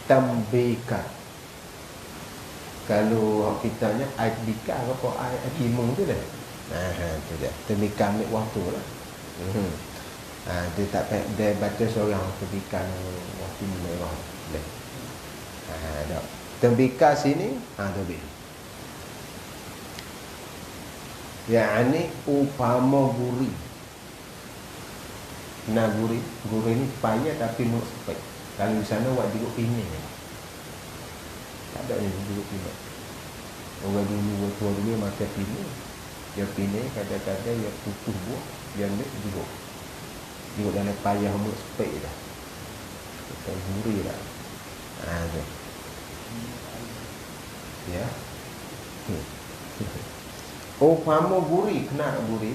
Tembika. Kalau kitanya air bika apa air timung tu dah. Tu dia. Tembika ambil waktu lah. Dia tak dia baca seorang tembika waktu merah. Dah. Tembika sini, lebih. Yani upama guri. Guri ni payah tapi mulut sepet. Kalau di sana buat jeruk pining. Tak ada yang jeruk pining. Orang dulu tua dulu makan pining. Dia pining kadang-kadang dia putus buah, dia ambil jeruk. Jeruk dalam payah mulut sepet dah. Kita guri lah. Tu. Ya. Upama guri, kena guri.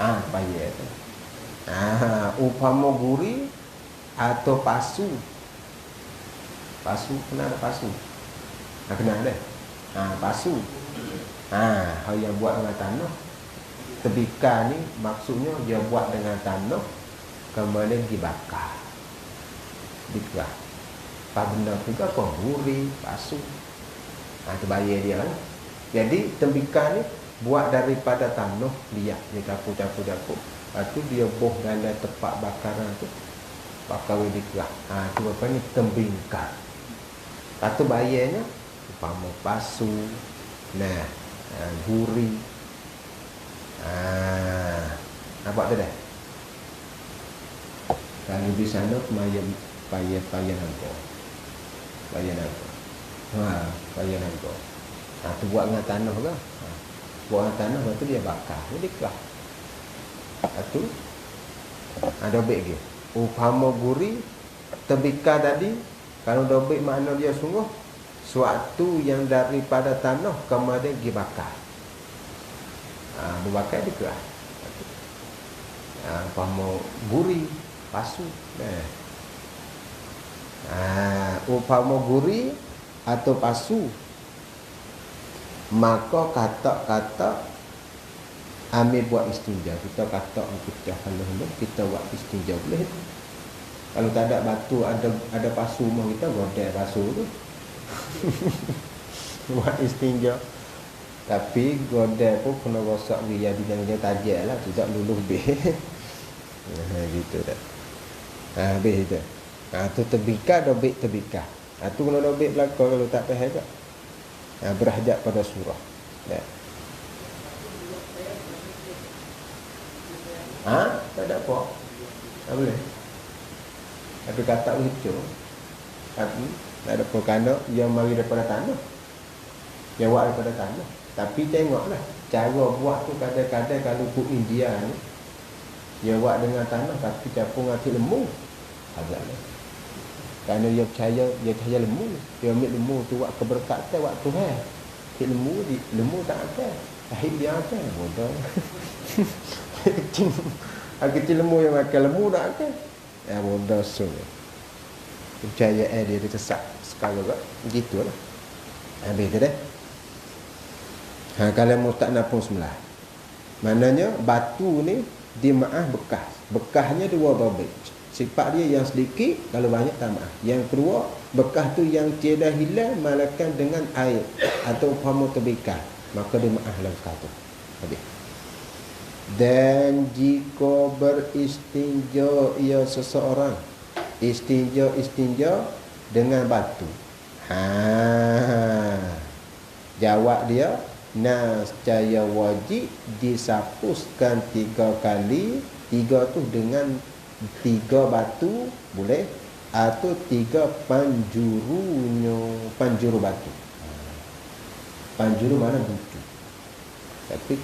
Payah tu. Upama guri atau pasu. Pasu, kena ada pasu. Kena ada. Pasu. Hal yang buat dengan tanah. Tebika ni maksudnya dia buat dengan tanah, kemudian dibakar. Dibakar. Apa benda juga apa? Guri, pasu. Terbayar dia kan. Jadi tembika ni buat daripada tanah liat, dia dapur. Lepas tu dia boh dalam tempat bakaran tu, bakar dikah. Tu apa ni? Tembika. Lepas tu bayarnya umpama pasu, guri. Nampak tu dah? Kalau di sana payah nampak. Payah nampak. Payah nampak. Tu buat dengan tanah ke? Buat dengan tanah, lepas tu dia bakar. Jadi kah. Lepas tu dobek ke. Upama guri, tembika tadi, kalau dobek makna dia sungguh suatu yang daripada tanah kemudian dibakar. Dibakar dia kerah. Upama guri, pasu. Upama guri atau pasu, maka kata-kata ambil buat istinja. Kita kata pecah kalau kita buat istinja boleh. Kalau tak ada batu, ada pasu rumah kita, godel pasu tu. Buat istinja. Tapi godel pun kena rosak dia dengan dia tajam lah, tidak luluh beh. Gitu dah. Habis itu. Tu tebika, dobek tebika. Tu kena dobek belakang kalau tak faham tak. Berhajat pada surah. Tak ada apa. Tak boleh. Tapi kata lucu. Tapi tak ada apa, kerana yang mari daripada tanah. Yang buat daripada tanah. Tapi tengoklah, cara buat tu kadang-kadang kalau pun India ni, dia buat dengan tanah tapi capung hati lembu. Agaklah. Kerana dia percaya lembu. Dia ambil lembu tu buat keberkatan, buat Tuhan. Lembu tak ada. Ahir dia ada. Bodoh. Kecil lembu yang makan lembu tak ada. Bodoh sungguh. Kepercayaan dia tersesat sekarang juga. Begitulah. Habis tu dah. Kalau mu tak napung sebelah. Maknanya batu ni dia maaf bekas. Bekasnya dua dobek. Sifat dia yang sedikit, kalau banyak tak maaf. Yang kedua, bekas tu yang tiada hilang malaikat dengan air atau umpama tebika, maka dia maaf dalam bekas tu. Habis. Dan jika beristinja ia seseorang, istinja dengan batu. Jawab dia, nascaya wajib disapuskan 3 kali. 3 tu dengan 3 batu boleh, atau 3 panjuru batu. Panjuru mana bucu. Tapi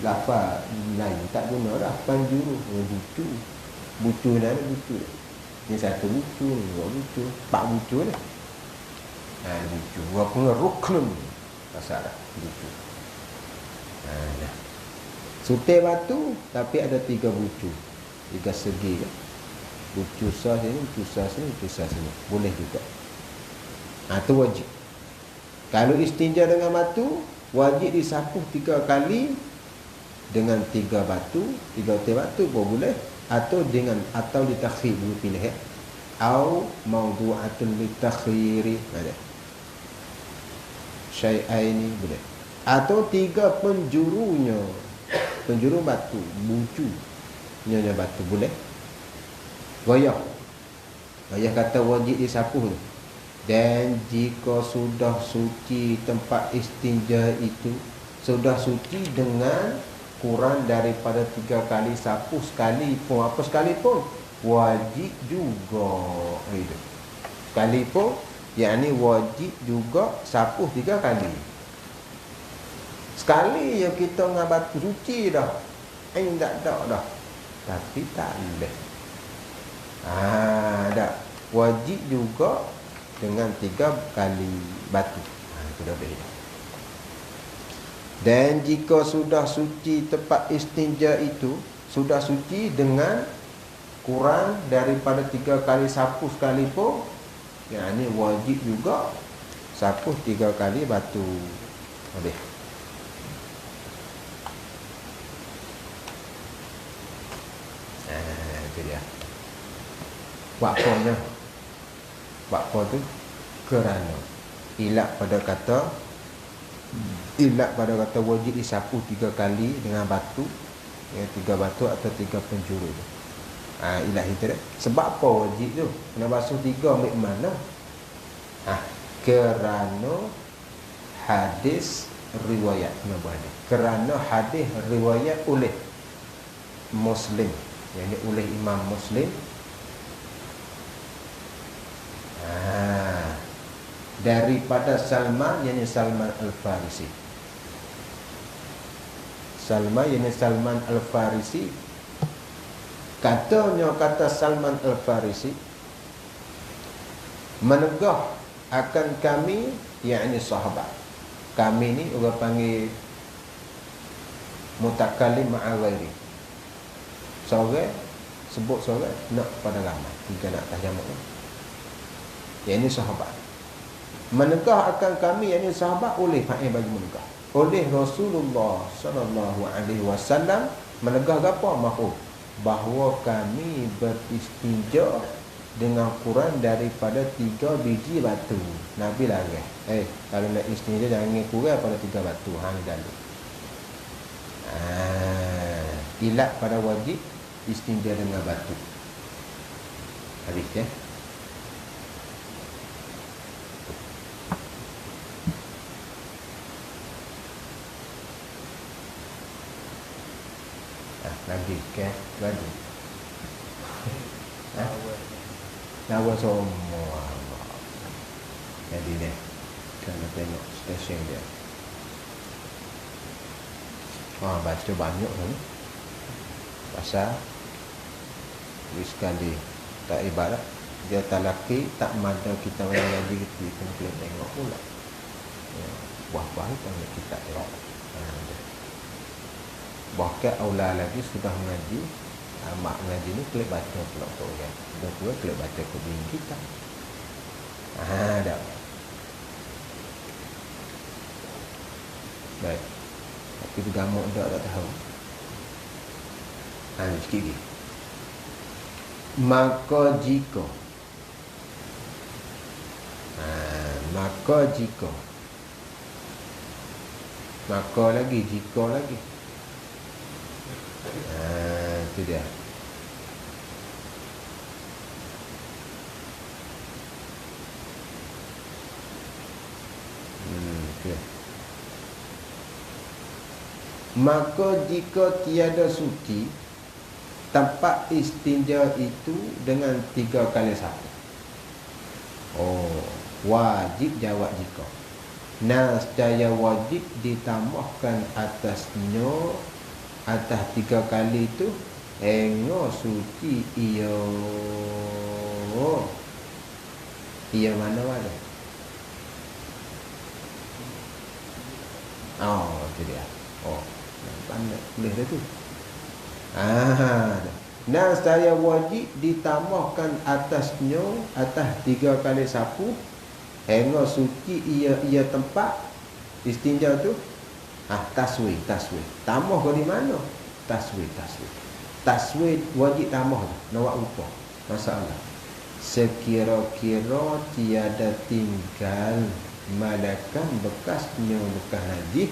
lafaz lain tak guna dah panjuru. Bucu. Bucu mana bucu. Ni satu bucu, dua bucu, 4 bucu dah. Bucu. Apa rukun pasal dah bucu. Sutai batu tapi ada 3 bucu. 3 segi kan. Bucu sah sini, bucu sah sini, bucu sah sini. Boleh juga. Itu wajib. Kalau istinja dengan batu, wajib disapuh 3 kali dengan 3 batu. 3 otai batu pun boleh. Atau ditakhir, boleh pilih. Atau mawdu'atun litakhiri. Ada. Syai'aini boleh. Atau 3 penjurunya. Penjuru batu, bucu. Nyonya batu boleh. Goyah kata wajib disapuh tu. Dan jika sudah suci tempat istinja itu, sudah suci dengan kurang daripada 3 kali sapuh sekalipun, apa sekalipun wajib juga itu. Sekalipun yakni wajib juga sapuh 3 kali. Sekali yang kita dengan batu suci dah, tak ada dah. Tapi tak boleh. Tak. Wajib juga dengan 3 kali batu. Itu dah beza. Dan jika sudah suci tempat istinja itu, sudah suci dengan kurang daripada 3 kali sapu sekalipun, yang ini wajib juga sapu 3 kali batu. Habis. Itu dia. Waktunya. Waktu tu kerana ilat pada kata wajib disapu 3 kali dengan batu, ya, 3 batu atau 3 penjuru tu. Ilat itu dah. Sebab apa wajib tu? Kena basuh 3 ambil mana? Kerana hadis riwayat kerana hadis riwayat oleh Muslim, yakni oleh Imam Muslim, daripada Salman, yakni Salman Al-Farisi. Salman Al-Farisi, kata Salman Al-Farisi, menegah akan kami, yakni sahabat. Kami ni orang panggil mutakallim ma'a ghairi. Seorang sebut seorang nak pada ramai, 3 nak tajamak. Yang ini sahabat. Menegah akan kami, yang ini sahabat, oleh fa'il bagi menegah. Oleh Rasulullah sallallahu alaihi wasallam, menegah apa? Mahu bahawa kami beristinja dengan kurang daripada 3 biji batu. Nabi larang, kalau nak istinja jangan kurang pada 3 batu. Hang dalam. Ilat pada wajib istinja dengan batu. Habis ya. Lagi ke lagi. Lawa semua. Jadi ni kena tengok stesen dia. Baca banyak kan. Pasal sekali tak ibarat dia tak laki tak mada kita orang lagi kita kena tengok pula. Buah-buah itu kita tengok. Bahkan aula lagi sudah mengaji, mak mengaji ni kelip baca pula orang. Dua kelip baca ke bini kita. Dah. Baik. Tapi tu gamuk tak tahu. Sikit lagi. Maka jika maka lagi jika lagi. Itu dia. Okay. Maka jika tiada suci tempat istinja itu dengan 3 kali sapu. Wajib jawab jika. Nascaya wajib ditambahkan atasnya, atas 3 kali itu, engo suci ia mana ada? Itu dia. Pandai boleh dah tu. Nah, saya wajib ditambahkan atasnya, atas 3 kali sapu, hingga suci ia tempat istinja tu. Taswih. Tambah ke di mana? Taswih wajib tambah tu. Nak upah. Masalah. Sekira-kira tiada tinggal malakan bekasnya bekas najis.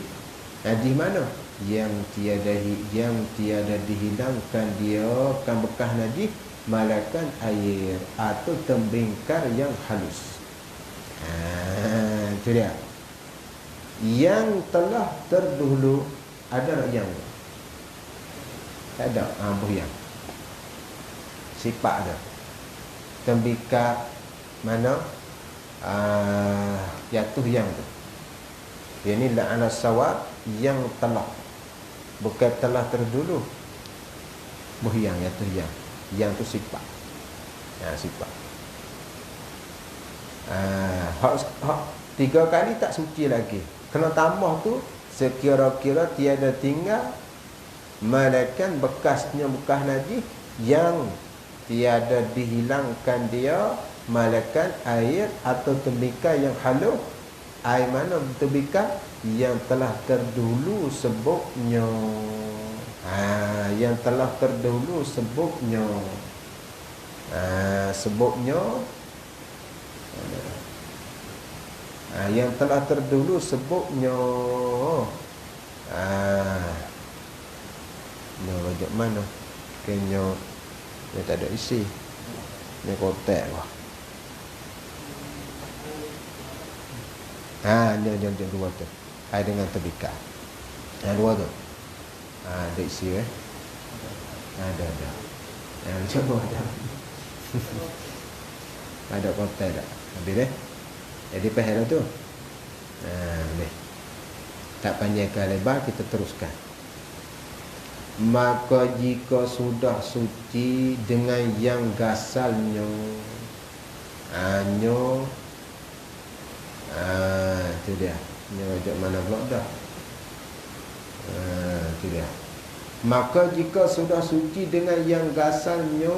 Najis mana? Yang tiada dihilangkan dia kan bekas najis, malakan air atau tembingkar yang halus. Itu dia. Yang telah terdahulu ada yang tak ada. Yang sifat ada tembikar mana jatuh yang tu. Ini la'ana sawab yang telah, bukan telah terdahulu. Buhyang jatuh yang tu sifat. Sifat. Hak 3 kali tak suci lagi. Kena tambah tu sekira-kira tiada tinggal melainkan bekasnya bekas najis yang tiada dihilangkan dia melainkan air atau tembikar yang halus. Air mana tembikar? Yang telah terdahulu sebutnya. Yang telah terdahulu sebutnya. Sebutnya yang telah terdahulu sebutnya. Ni wajib mana? Kayaknya dia tak ada isi. Ni kotak lah. Dia dua tu. Air dengan tembikar. Dua tu. Ada isi Ada. Cuba ada. Ada kotak tak? Habis dah. Jadi pahal tu. Boleh. Tak panjangkan lebar, kita teruskan. Maka jika sudah suci dengan yang gasalnya, itu dia. Ni wajib mana pula dah. Itu dia. Maka jika sudah suci dengan yang gasalnya,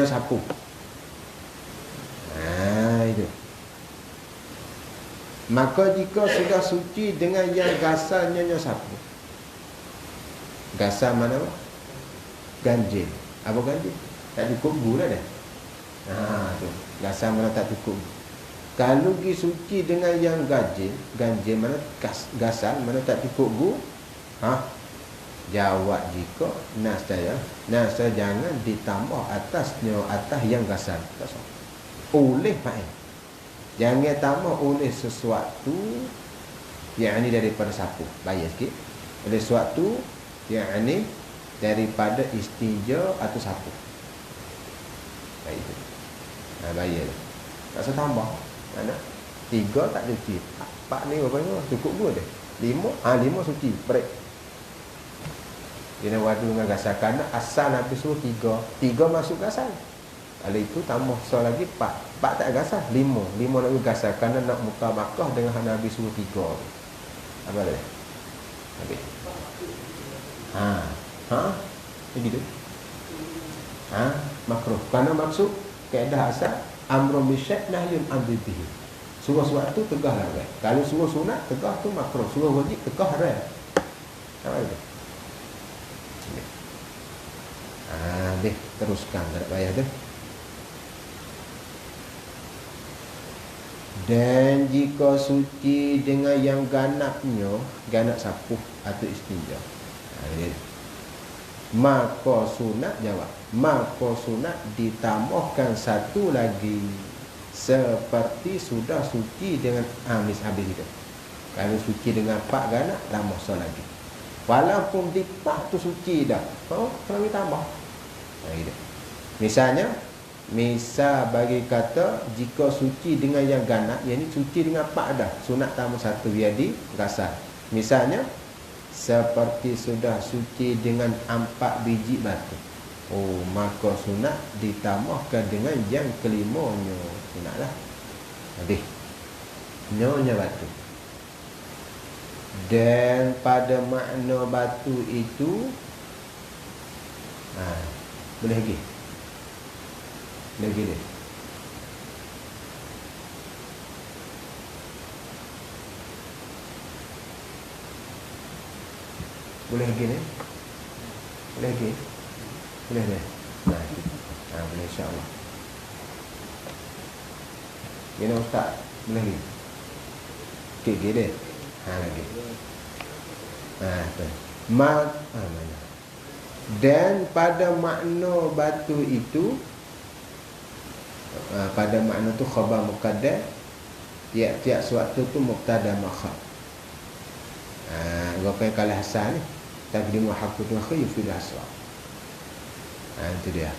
sapu. Itu. Maka jika sudah suci dengan yang gasalnya sapu. Gasal mana? Ganjil. Apa ganjil? Tak cukup gula dah. Tu. Gasal mana tak cukup. Kalau pergi suci dengan yang ganjil mana gasal mana tak cukup gu? Jawab jika nas saya jangan ditambah atas yang gasal. Oleh main. Jangan tambah oleh sesuatu yang ini daripada sapu. Bayar sikit. Oleh sesuatu yang ini daripada istinja atau sapu. Baik itu. Bayar. Tak usah tambah. Mana? 3 tak cuci. 4 ni berapa ni? Cukup pun dia. 5 suci. Break. Dia nak wadu dengan gasal. Kerana asal Nabi suruh 3 masuk gasal. Kalau itu tambah so lagi 4 tak gasal. 5 nak gasal. Kerana nak mutabakah dengan Nabi suruh 3. Apa dia? Habis. Begitu. Makruh. Kerana maksud kaedah asal amrun bisyai' nahyun an diddihi. Suruh suatu tegah haram. Kalau suruh sunat tegah tu makruh. Suruh wajib tegah haram. Apa itu? Deh, teruskan tak payah dah. Dan jika suci dengan yang ganapnya, ganap sapu atau istinja, maka sunat ditambahkan satu lagi seperti sudah suci dengan habis itu. Kalau suci dengan 4 ganap tambah so lagi. Walaupun di 4 tu suci dah, kalau ditambah. Misal bagi kata jika suci dengan yang ganap, yang ni suci dengan 4 dah, sunat tambah 1 jadi gasal. Misalnya seperti sudah suci dengan 4 biji batu, maka sunat ditambahkan dengan yang kelimanya. Sunatlah. Habis. Nyonya batu. Dan pada makna batu itu boleh lagi. Lagi dia. Boleh lagi ni? Boleh lagi? Boleh dah? Boleh insyaAllah. Gini Ustaz? Boleh lagi? Okey dia. Lagi. Mana? Dan pada makna batu itu, pada makna tu khabar muqaddar, tiap-tiap suatu tu mubtada makhab. Gua kalau Hasan ni taqdimu haqqun khayf fil asra. Itu dia.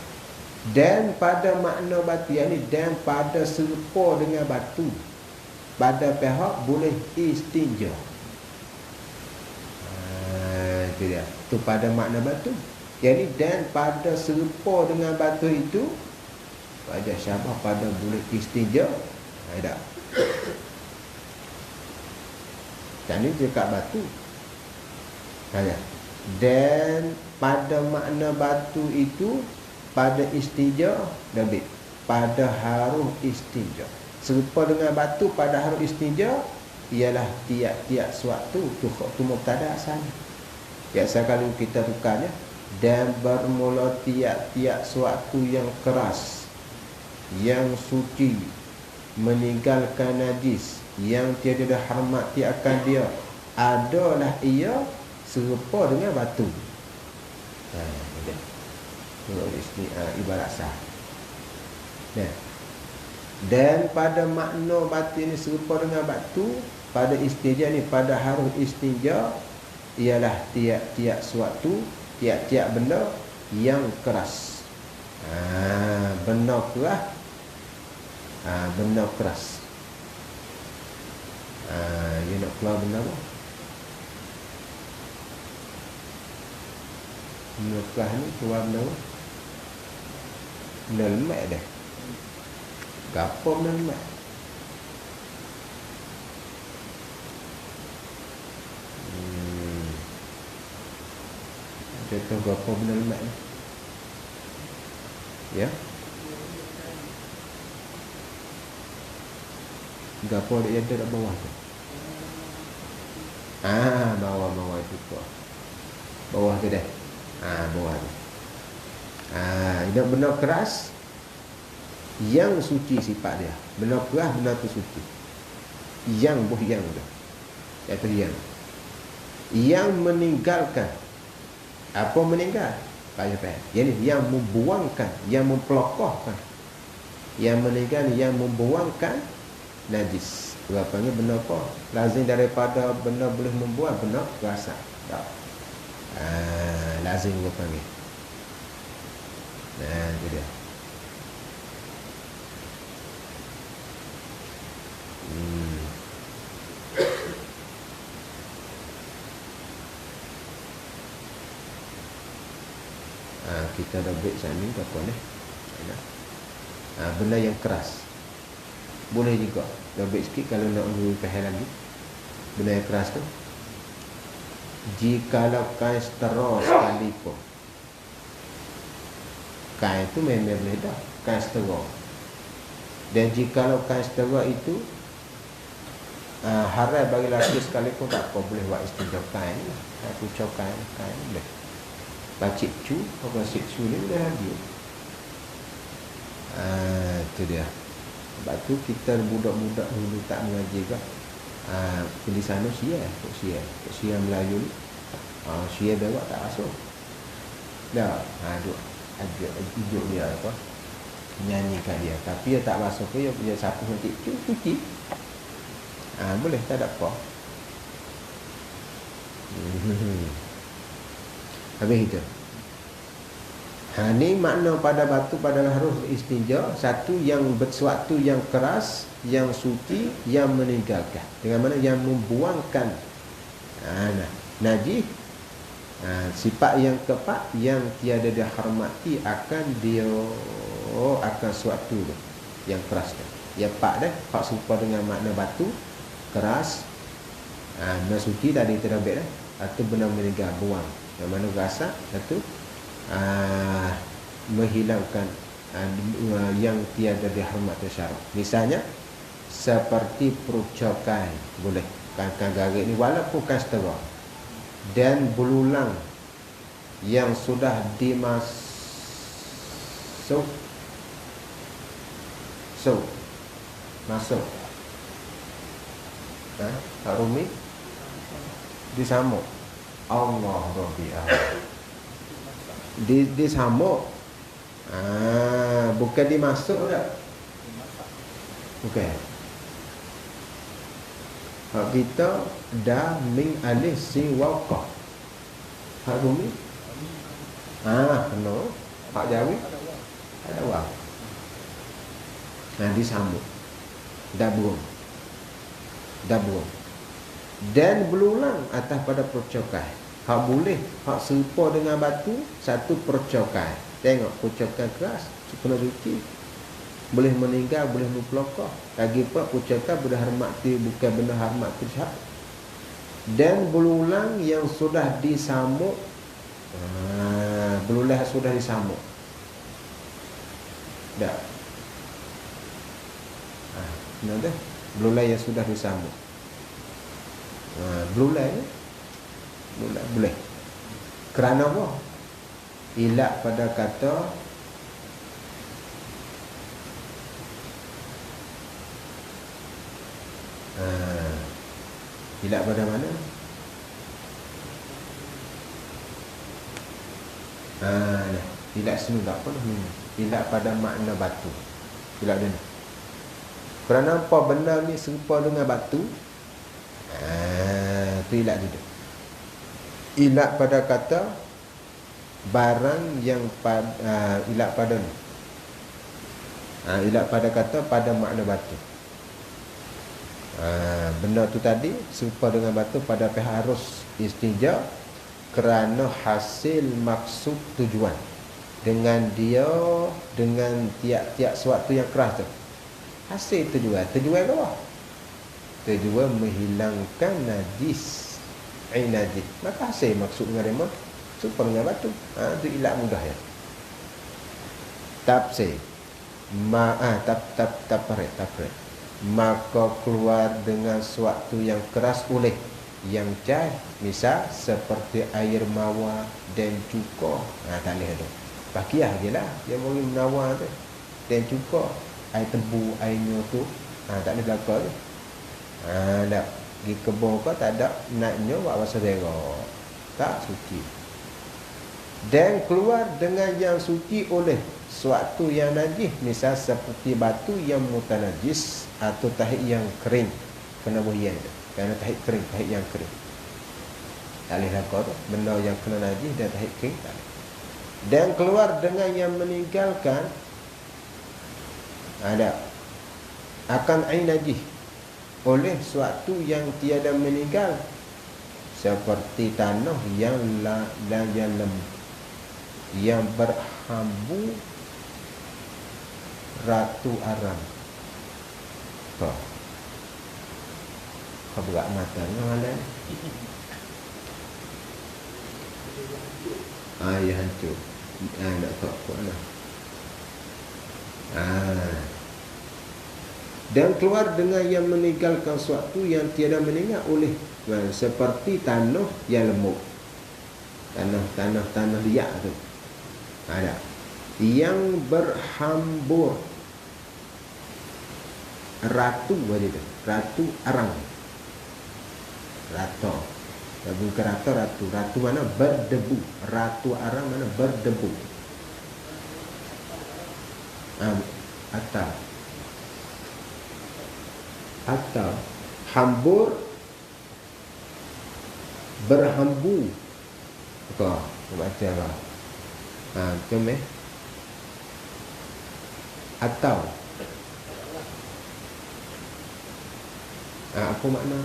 Dan pada makna batu yang ni, dan pada serupa dengan batu, pada pihak boleh istinja. Itu dia. Itu pada makna batu. Yang ni, dan pada serupa dengan batu itu Wajah Syabah pada boleh istinja. Tak. Kan ni dia kat batu. Tanya. Dan pada makna batu itu pada istinja lebih pada harum istinja. Serupa dengan batu pada harum istinja ialah tiap-tiap suatu tu mubtada asalnya. Biasa kalau kita tukarnya dan bermula tiap-tiap suatu yang keras, yang suci, meninggalkan najis, yang tiada hormati akan dia, adalah ia serupa dengan batu. Ibarat sah. Dan pada makna batu ini serupa dengan batu, pada istinja ni, pada harum istinja ialah tiap-tiap suatu, tiap-tiap benda yang keras. Benda keras. Benda keras. Dia nak keluar benda apa? Benda keras ni keluar benda apa? Benda lemak dah. Gapo benda lemak? Contoh gapo benda lemak ni? Ya? Gapo dia ada kat bawah tu? Bawah itu tu. Bawah tu dah. Bawah tu. Dia benda keras yang suci sifat dia. Benda keras, benda tu suci. Yang tu. Iaitu yang meninggalkan. Apa meninggal? Yang membuangkan, yang mempelokohkan. Yang meninggal, yang membuangkan najis. Berapanya benda apa? Lazim daripada benda boleh membuang benda rasa. Tak. Lazim gua panggil. Itu dia. Kita dah break sana ni tuan-tuan ni. Benda yang keras boleh juga. Dah break sikit kalau nak menunggu pahal lagi. Benda yang keras tu, jikalau kain setera sekalipun, kain tu memang boleh dah, kain setera. Dan jikalau kain setera itu haram bagi lelaki sekalipun, tak apa, boleh buat istinja kain lah. Kucau kain boleh. Bacik cu, apa bacik cu ni boleh lagi. Itu dia. Sebab tu kita budak-budak dulu tak mengaji ke. Di sana Sia Melayu ni. Sia bewak tak masuk. Dah, hidup dia apa? Nyanyikan dia. Tapi dia tak masuk ke, dia sapu nanti cuci. Boleh, tak ada apa. Habis itu. Ni makna pada batu pada harus istinja. Satu, yang sesuatu yang keras, yang suci, yang meninggalkan. Dengan mana yang membuangkan najis. Sifat yang keempat, yang tiada dihormati akan dia, akan suatu yang keras. Yang empat dah, empat serupa dengan makna batu, keras, benda suci tadi terbit dah, atau benda meninggal, buang. Yang mana rasa, satu, menghilangkan yang tiada dihormati syarak. Misalnya seperti perucakan, boleh kan garis ni walaupun kan setera, dan belulang yang sudah masuk Rumi disamuk Allah Rabbi'ah disamuk, bukan dimasuk tak? Bukan. Hak kita dah min alih sin waqah. Hak Rumi kena. Hak Jawi ada waqah. Disamuk, dah buang, dan berulang atas pada percokai. Hak boleh, hak serupa dengan batu, satu percokai. Tengok percokai keras, kena suci. boleh meninggal, boleh mupelakah. Lagi pula pucaka berhormati bukan benda hormat sihat. Dan belulang yang sudah disamuk, belulang sudah disamuk. Dah. Kenapa? Belulang yang sudah disamuk. Belulang boleh. Kerana apa? Ilak pada kata ilak pada mana? Ilak sini tak apa dah. Ilak pada makna batu. Ilak dia ni. Kerana apa benda ni serupa dengan batu? Itu ilak dia. Ilak pada kata barang yang ilak pada ni. Ilak pada kata pada makna batu. Benda tu tadi serupa dengan batu pada pihak harus istinja kerana hasil maksud tujuan dengan tiap-tiap sesuatu yang keras tu. Hasil tujuan apa? Tujuan menghilangkan najis, najis. Maka hasil maksud dengan remote serupa dengan batu. Itu ilak mudah ya. Tafsir tapret. Maka keluar dengan sesuatu yang keras oleh yang cair, misal seperti air mawar dan cuka. Tak boleh tu. Pakiah je lah yang boleh menawar tu. Dan cuka, air tebu, air nyoto, tak boleh belakang tu. Tak pergi kebun kau tak ada naknya buat bahasa berak. Tak suci. Dan keluar dengan yang suci oleh suatu yang najis, misal seperti batu yang mutanajis atau tahik yang kering. Kena boyan tu. Kerana tahik kering, tahik yang kering. Tak boleh lakar tu. Benda yang kena najis dan tahik kering tak boleh. Dan keluar dengan yang meninggalkan akan ain najis oleh suatu yang tiada meninggal, seperti tanah yang yang berhambu ratu aram. Kau berat matanya malam. Ya hancur. Tak tahu apa lah. Dan keluar dengan yang meninggalkan sesuatu yang tiada meninggal oleh, seperti tanah yang lemuk. Tanah liat tu. Ada yang berhambur ratu aja tu. Ratu arang. Rata. Bukan ratu. Ratu mana berdebu. Ratu arang mana berdebu. Atau hambur, berhambu. Apa? Baca apa? Macam atau apa makna?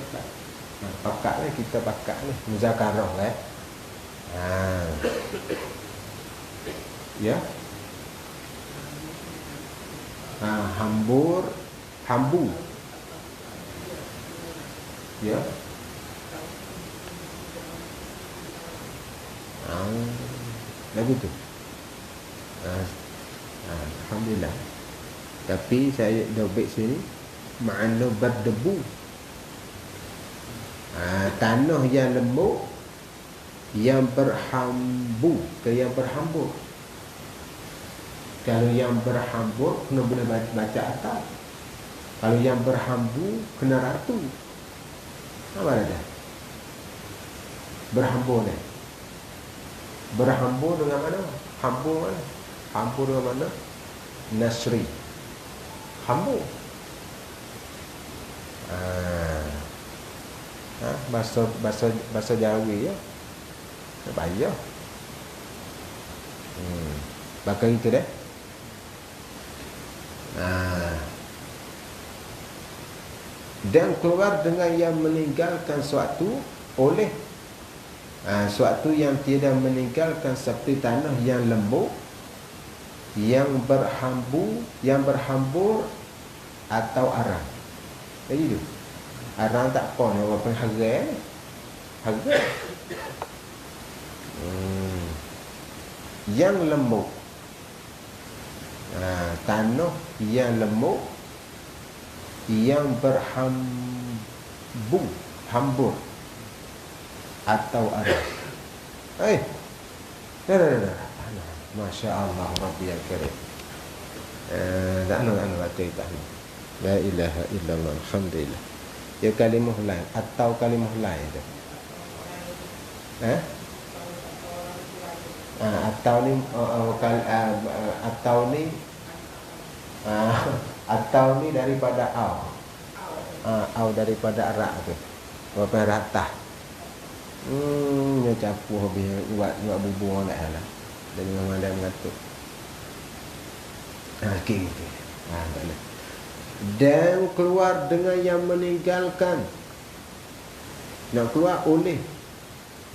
Pakat lah, kita pakat ni muzakarah lah. Ya. Hambur, hambu. Ya. Lagu tu. Alhamdulillah. Tapi saya dah baik sini makna berdebu. Tanah yang lembut, yang berhambu, yang berhambur. Kalau yang berhambur kena boleh baca atas. Kalau yang berhambu kena ratu. Apa ada? Berhambur ni. Berhambur dengan mana? Hambur mana? Hambur dengan mana? Nasri. Hambur. Bahasa Jawi ya. Bayar. Bakal itu dah. Dan keluar dengan yang meninggalkan suatu oleh suatu yang tidak meninggalkan seperti tanah yang lembut, yang berhambur atau arang. Jadi tu. Arang tak apa ni, apa harga. Harga. Yang lemuk. Tanah yang lemuk, yang hambur atau arang. Dah. Masya Allah Rabbi yang karim. Tak nak cerita ni. La ilaha illallah, alhamdulillah. Ya kalimah lain atau kalimah lain tu. Atau ni atau ni daripada au daripada arak tu. Berapa ratah. Dia campur habis buat bubur dah lah. Dan memang ada mengatuk. Okey gitu. Tak boleh. Dan keluar dengan yang meninggalkan. Nak keluar oleh.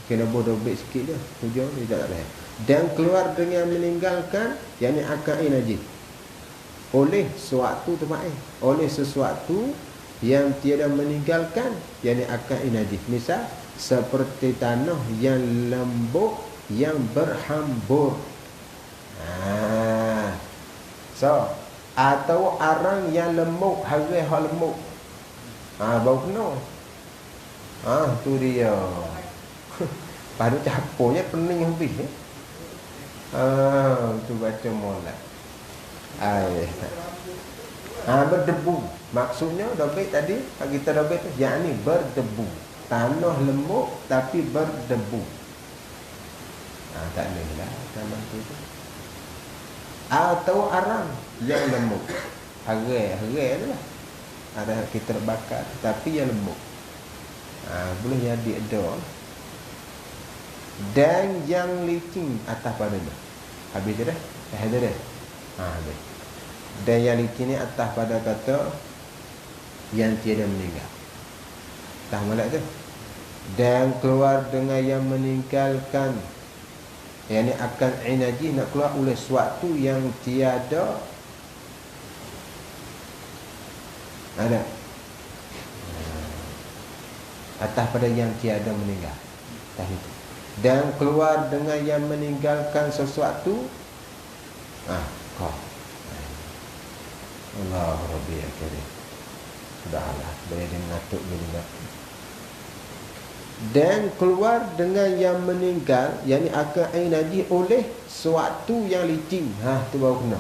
Kena bodobek sikit dia. Hujung dia tak boleh. Dan keluar dengan meninggalkan, yang ni akan najis. Oleh suatu tempat oleh sesuatu yang tiada meninggalkan, yang ni akan najis. Misal seperti tanah yang lembut, yang berhambur. So, atau arang yang lemuk, harga hal lemuk. Bau kena. Tu dia. Pada capurnya pening habis. Tu baca molek. Berdebu. Maksudnya dobek tadi, kita dobek tu, yang ni berdebu. Tanah lemuk tapi berdebu. Tak boleh lah tanah tu. Atau arang yang lemuk. Harai tu lah. Ada kita bakar tapi yang lemuk. Boleh jadi ada. Dan yang licin atas padanya. Habis je dah? Dah dah? Habis. Dan yang licin ni atas pada kata yang tiada meninggal. Tak malak tu. Dan keluar dengan yang meninggalkan, yang ni akan najis, nak keluar oleh suatu yang tiada ada atas pada yang tiada meninggal. Tak itu. Dan keluar dengan yang meninggalkan sesuatu. Kau. Allah Rabbi ya karim. Sudahlah, boleh mengatuk juga. Dan keluar dengan yang meninggal, yang ni akan najis oleh suatu yang licin. Tu baru kena.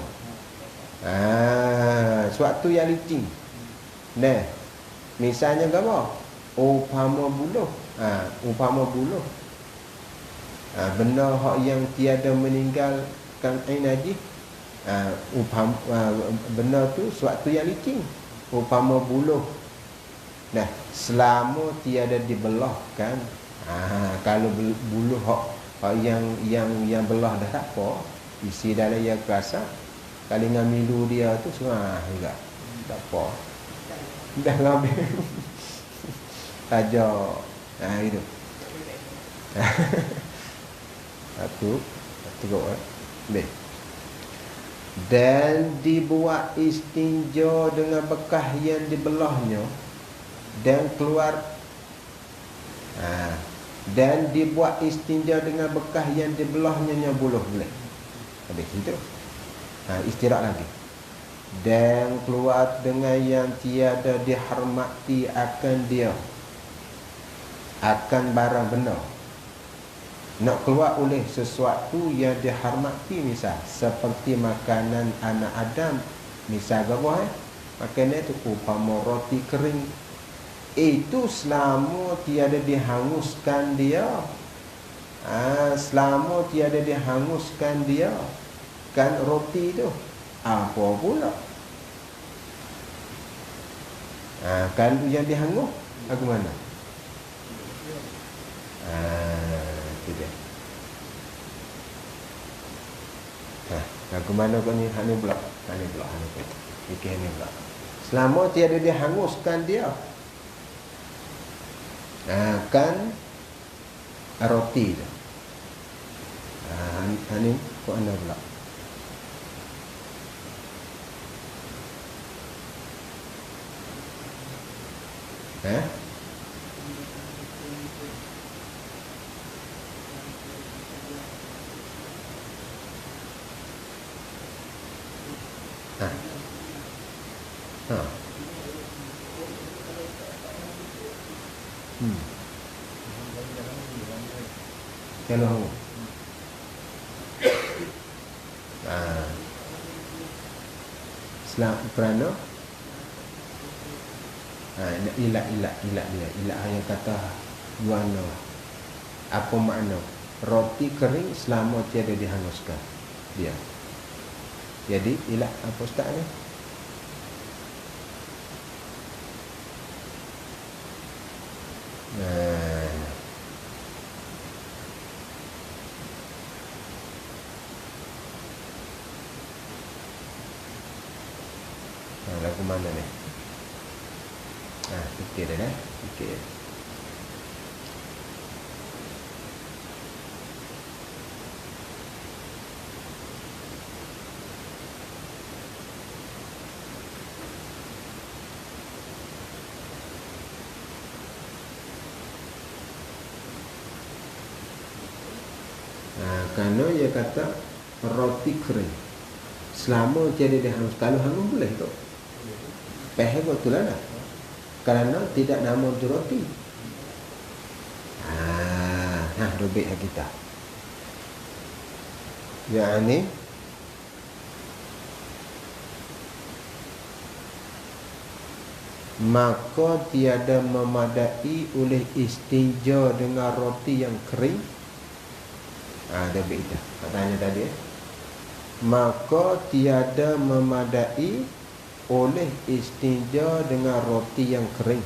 Suatu yang licin. Nah, misalnya apa? Umpama buluh. Benda hak yang tiada meninggalkan najis. Benda tu suatu yang licin. Umpama buluh. Nah, selama tiada dibelahkan, kalau buluh hak yang belah dah tak apa, isi dalam yang kerasa, kali ngamilu dia tu semua juga tak apa. Dah ngambil. Tajak. Itu. Satu kau baik. Dan dibuat istinja dengan bekas yang dibelahnya, dan keluar dan dibuat istinja dengan bekas yang dibelahnya buluh boleh. Habis itu. Istirahat lagi. Dan keluar dengan yang tiada dihormati akan dia, akan barang benar. Nak keluar oleh sesuatu yang dihormati, misal seperti makanan anak Adam. Misal apa makanan itu umpama roti kering, itu selama tiada dihanguskan dia, selama tiada dihanguskan dia, kan roti itu apa pula. Kalau yang dihangus bagaimana? Itu dia. Bagaimana kau ni? Hani pula. Fikir ni pula. Selama tiada dihanguskan dia, kan roti tu. Hani kau anda pula. Eh? Ha. Ha. Kalau Islam kerana ilat dia yang kata guana. Apa makna roti kering selama tiada dihanguskan dia. Jadi ilat apa ustaz ni? Lagu mana ni? Fikir dia dah. Fikir. Kerana dia kata roti kering selama tiada dihangus. Kalau hangus boleh tu. Peh betul lah. Kerana tidak nama tu roti. Dobek kita. Yani maka tiada memadai oleh istinja dengan roti yang kering. Dobek kita. Katanya tadi. Maka tiada memadai oleh istinja dengan roti yang kering.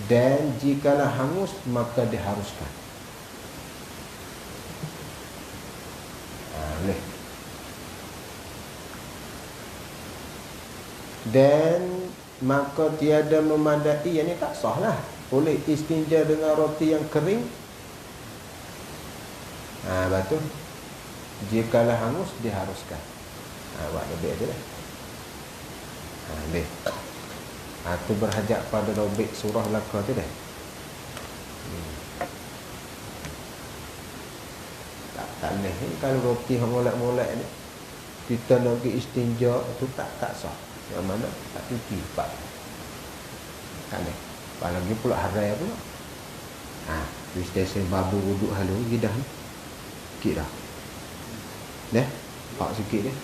Dan jikalau hangus maka diharuskan. Boleh. Dan maka tiada memadai, yang ni tak sah lah, oleh istinja dengan roti yang kering. Betul. Jikalau hangus diharuskan. Buat lebih aja lah. Boleh. Itu berhajat pada robek surah Laqah tu dah. Tak boleh. Kalau roti yang molek-molek ni, kita nak pergi istinja, tu tak sah. Yang mana? Tak cuci. Tak boleh. Apalagi pula harai pula. Di stesen babu duduk halu, gidah ni. Sikit dah. Dah? Pak sikit dia.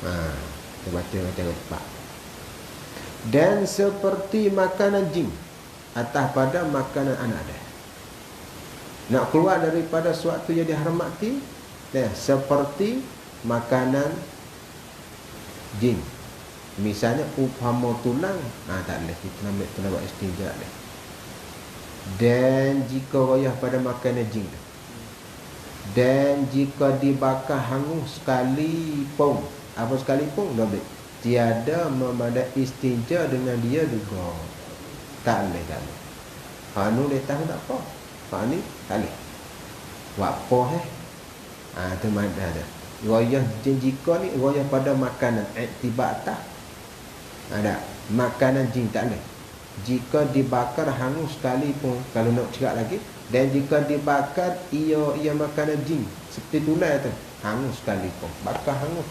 Kita baca macam cepat. Dan seperti makanan jin atas pada makanan anak dia. Nak keluar daripada suatu yang dihormati, seperti makanan jin. Misalnya umpama tulang, tak boleh kita nak buat istinja dia. Dan jika royah pada makanan jin, dan jika dibakar hangus sekalipun, apa sekalipun, dah boleh. Tiada memadai istinja dengan dia juga. Tak boleh. Anu dia tahu tak apa. Ni tak boleh. Buat apa tu mana ada. Royah jika ni royah pada makanan iktibar tak. Ada makanan jin tak boleh. Jika dibakar hangus sekalipun, kalau nak cerak lagi, dan jika dibakar ia makanan jin seperti tulang tu, hangus sekalipun, bakar hangus,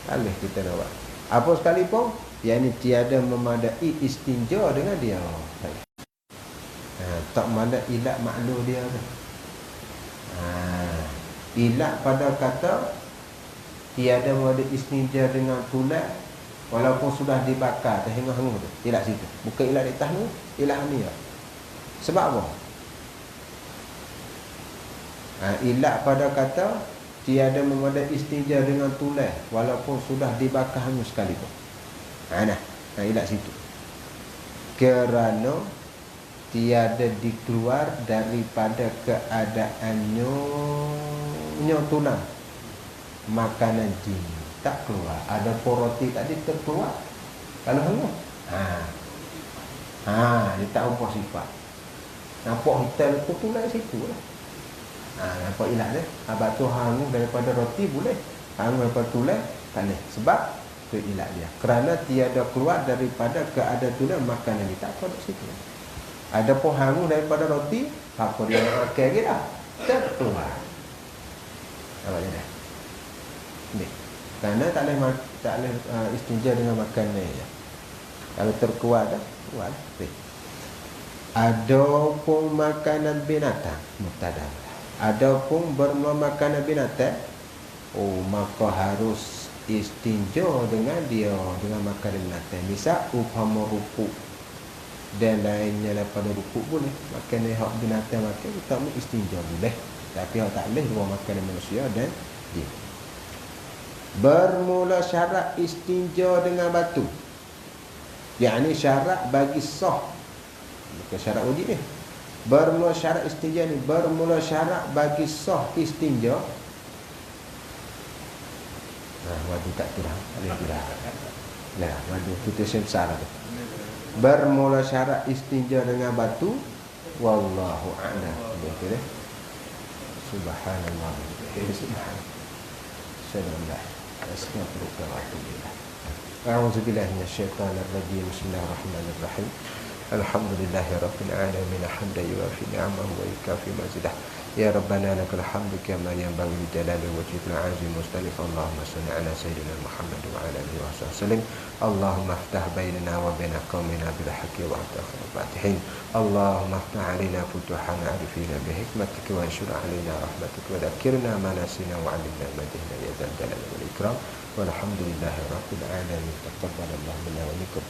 tak boleh kita nak buat. Apa sekalipun, yang ini tiada memadai istinja dengan dia. Tak memadai ilat makna dia tu. Ilat pada kata tiada memadai istinja dengan tulang walaupun sudah dibakar terhingga-hingga tu. Ilat situ. Bukan ilat di atas tu, ilat ni. Sebab apa? Ilat pada kata tiada memadai istinja dengan tulang walaupun sudah dibakar hangus sekalipun. Ilat situ. Kerana tiada dikeluar daripada keadaannya tulang makanan jin. Tak keluar. Ada roti tadi terkeluar. Kalau hangus, dia tak apa sifat. Nampak hitam tu tulang situ lah. Nampak ilat dia. Abang tu hangus daripada roti boleh. Hangus daripada tulang tak boleh. Sebab Itu ilat dia. Kerana tiada keluar daripada keadaan tulang makanan kita apa dok situ. Ada pun hangus daripada roti, apa dia nak makan lagi dah? Terkeluar. Apa dia dah? Ni. Kerana tak boleh istinja dengan makanan je. Kalau terkeluar dah, keluar dah. Ada pun makanan binatang, mubtada. Ada pun bermakanan binatang, maka harus istinja dengan dia, dengan makanan binatang. Misal umpama rupuk dan lainnya daripada rupuk boleh. Makanan hak binatang makan kita mau istinja boleh. Tapi hak tak boleh dua makanan manusia dan dia. Bermula syarat istinja dengan batu. Yakni syarat bagi sah. Bukan syarat wajib ni. Bermula syarat istinja ni, bermula syarat bagi sah istinja. Wadu tak tirah. Ada tirah. Nah, wadu kita besar tu. Bermula syarat istinja dengan batu. Wallahu a'lam. Betul eh? Subhanallah. Subhanallah. Subhanallah. Astaghfirullah wa atubu ilaih. A'udzu billahi minasyaitonir rajim. Bismillahirrahmanirrahim. Alhamdulillahi rabbil alamin hamdan yuwafi ni'amahu wa yukafi mazidah. Ya Rabbana lakal hamdu kama yanbaghi li jalali wajhikal azim mustalif. Allahumma salli ala sayyidina Muhammad wa ala alihi wa sallam. Allahumma iftah bainana wa baina qaumina bil haqqi wa anta khairul fatihin. Allahumma iftah alaina futuhan arifina bi hikmatika wa anshur alaina rahmatika wa dhakkirna ma nasina wa 'allimna ma jahilna ya dzal jalali wal ikram. Walhamdulillahi rabbil alamin. Taqabbalallahu minna wa minkum.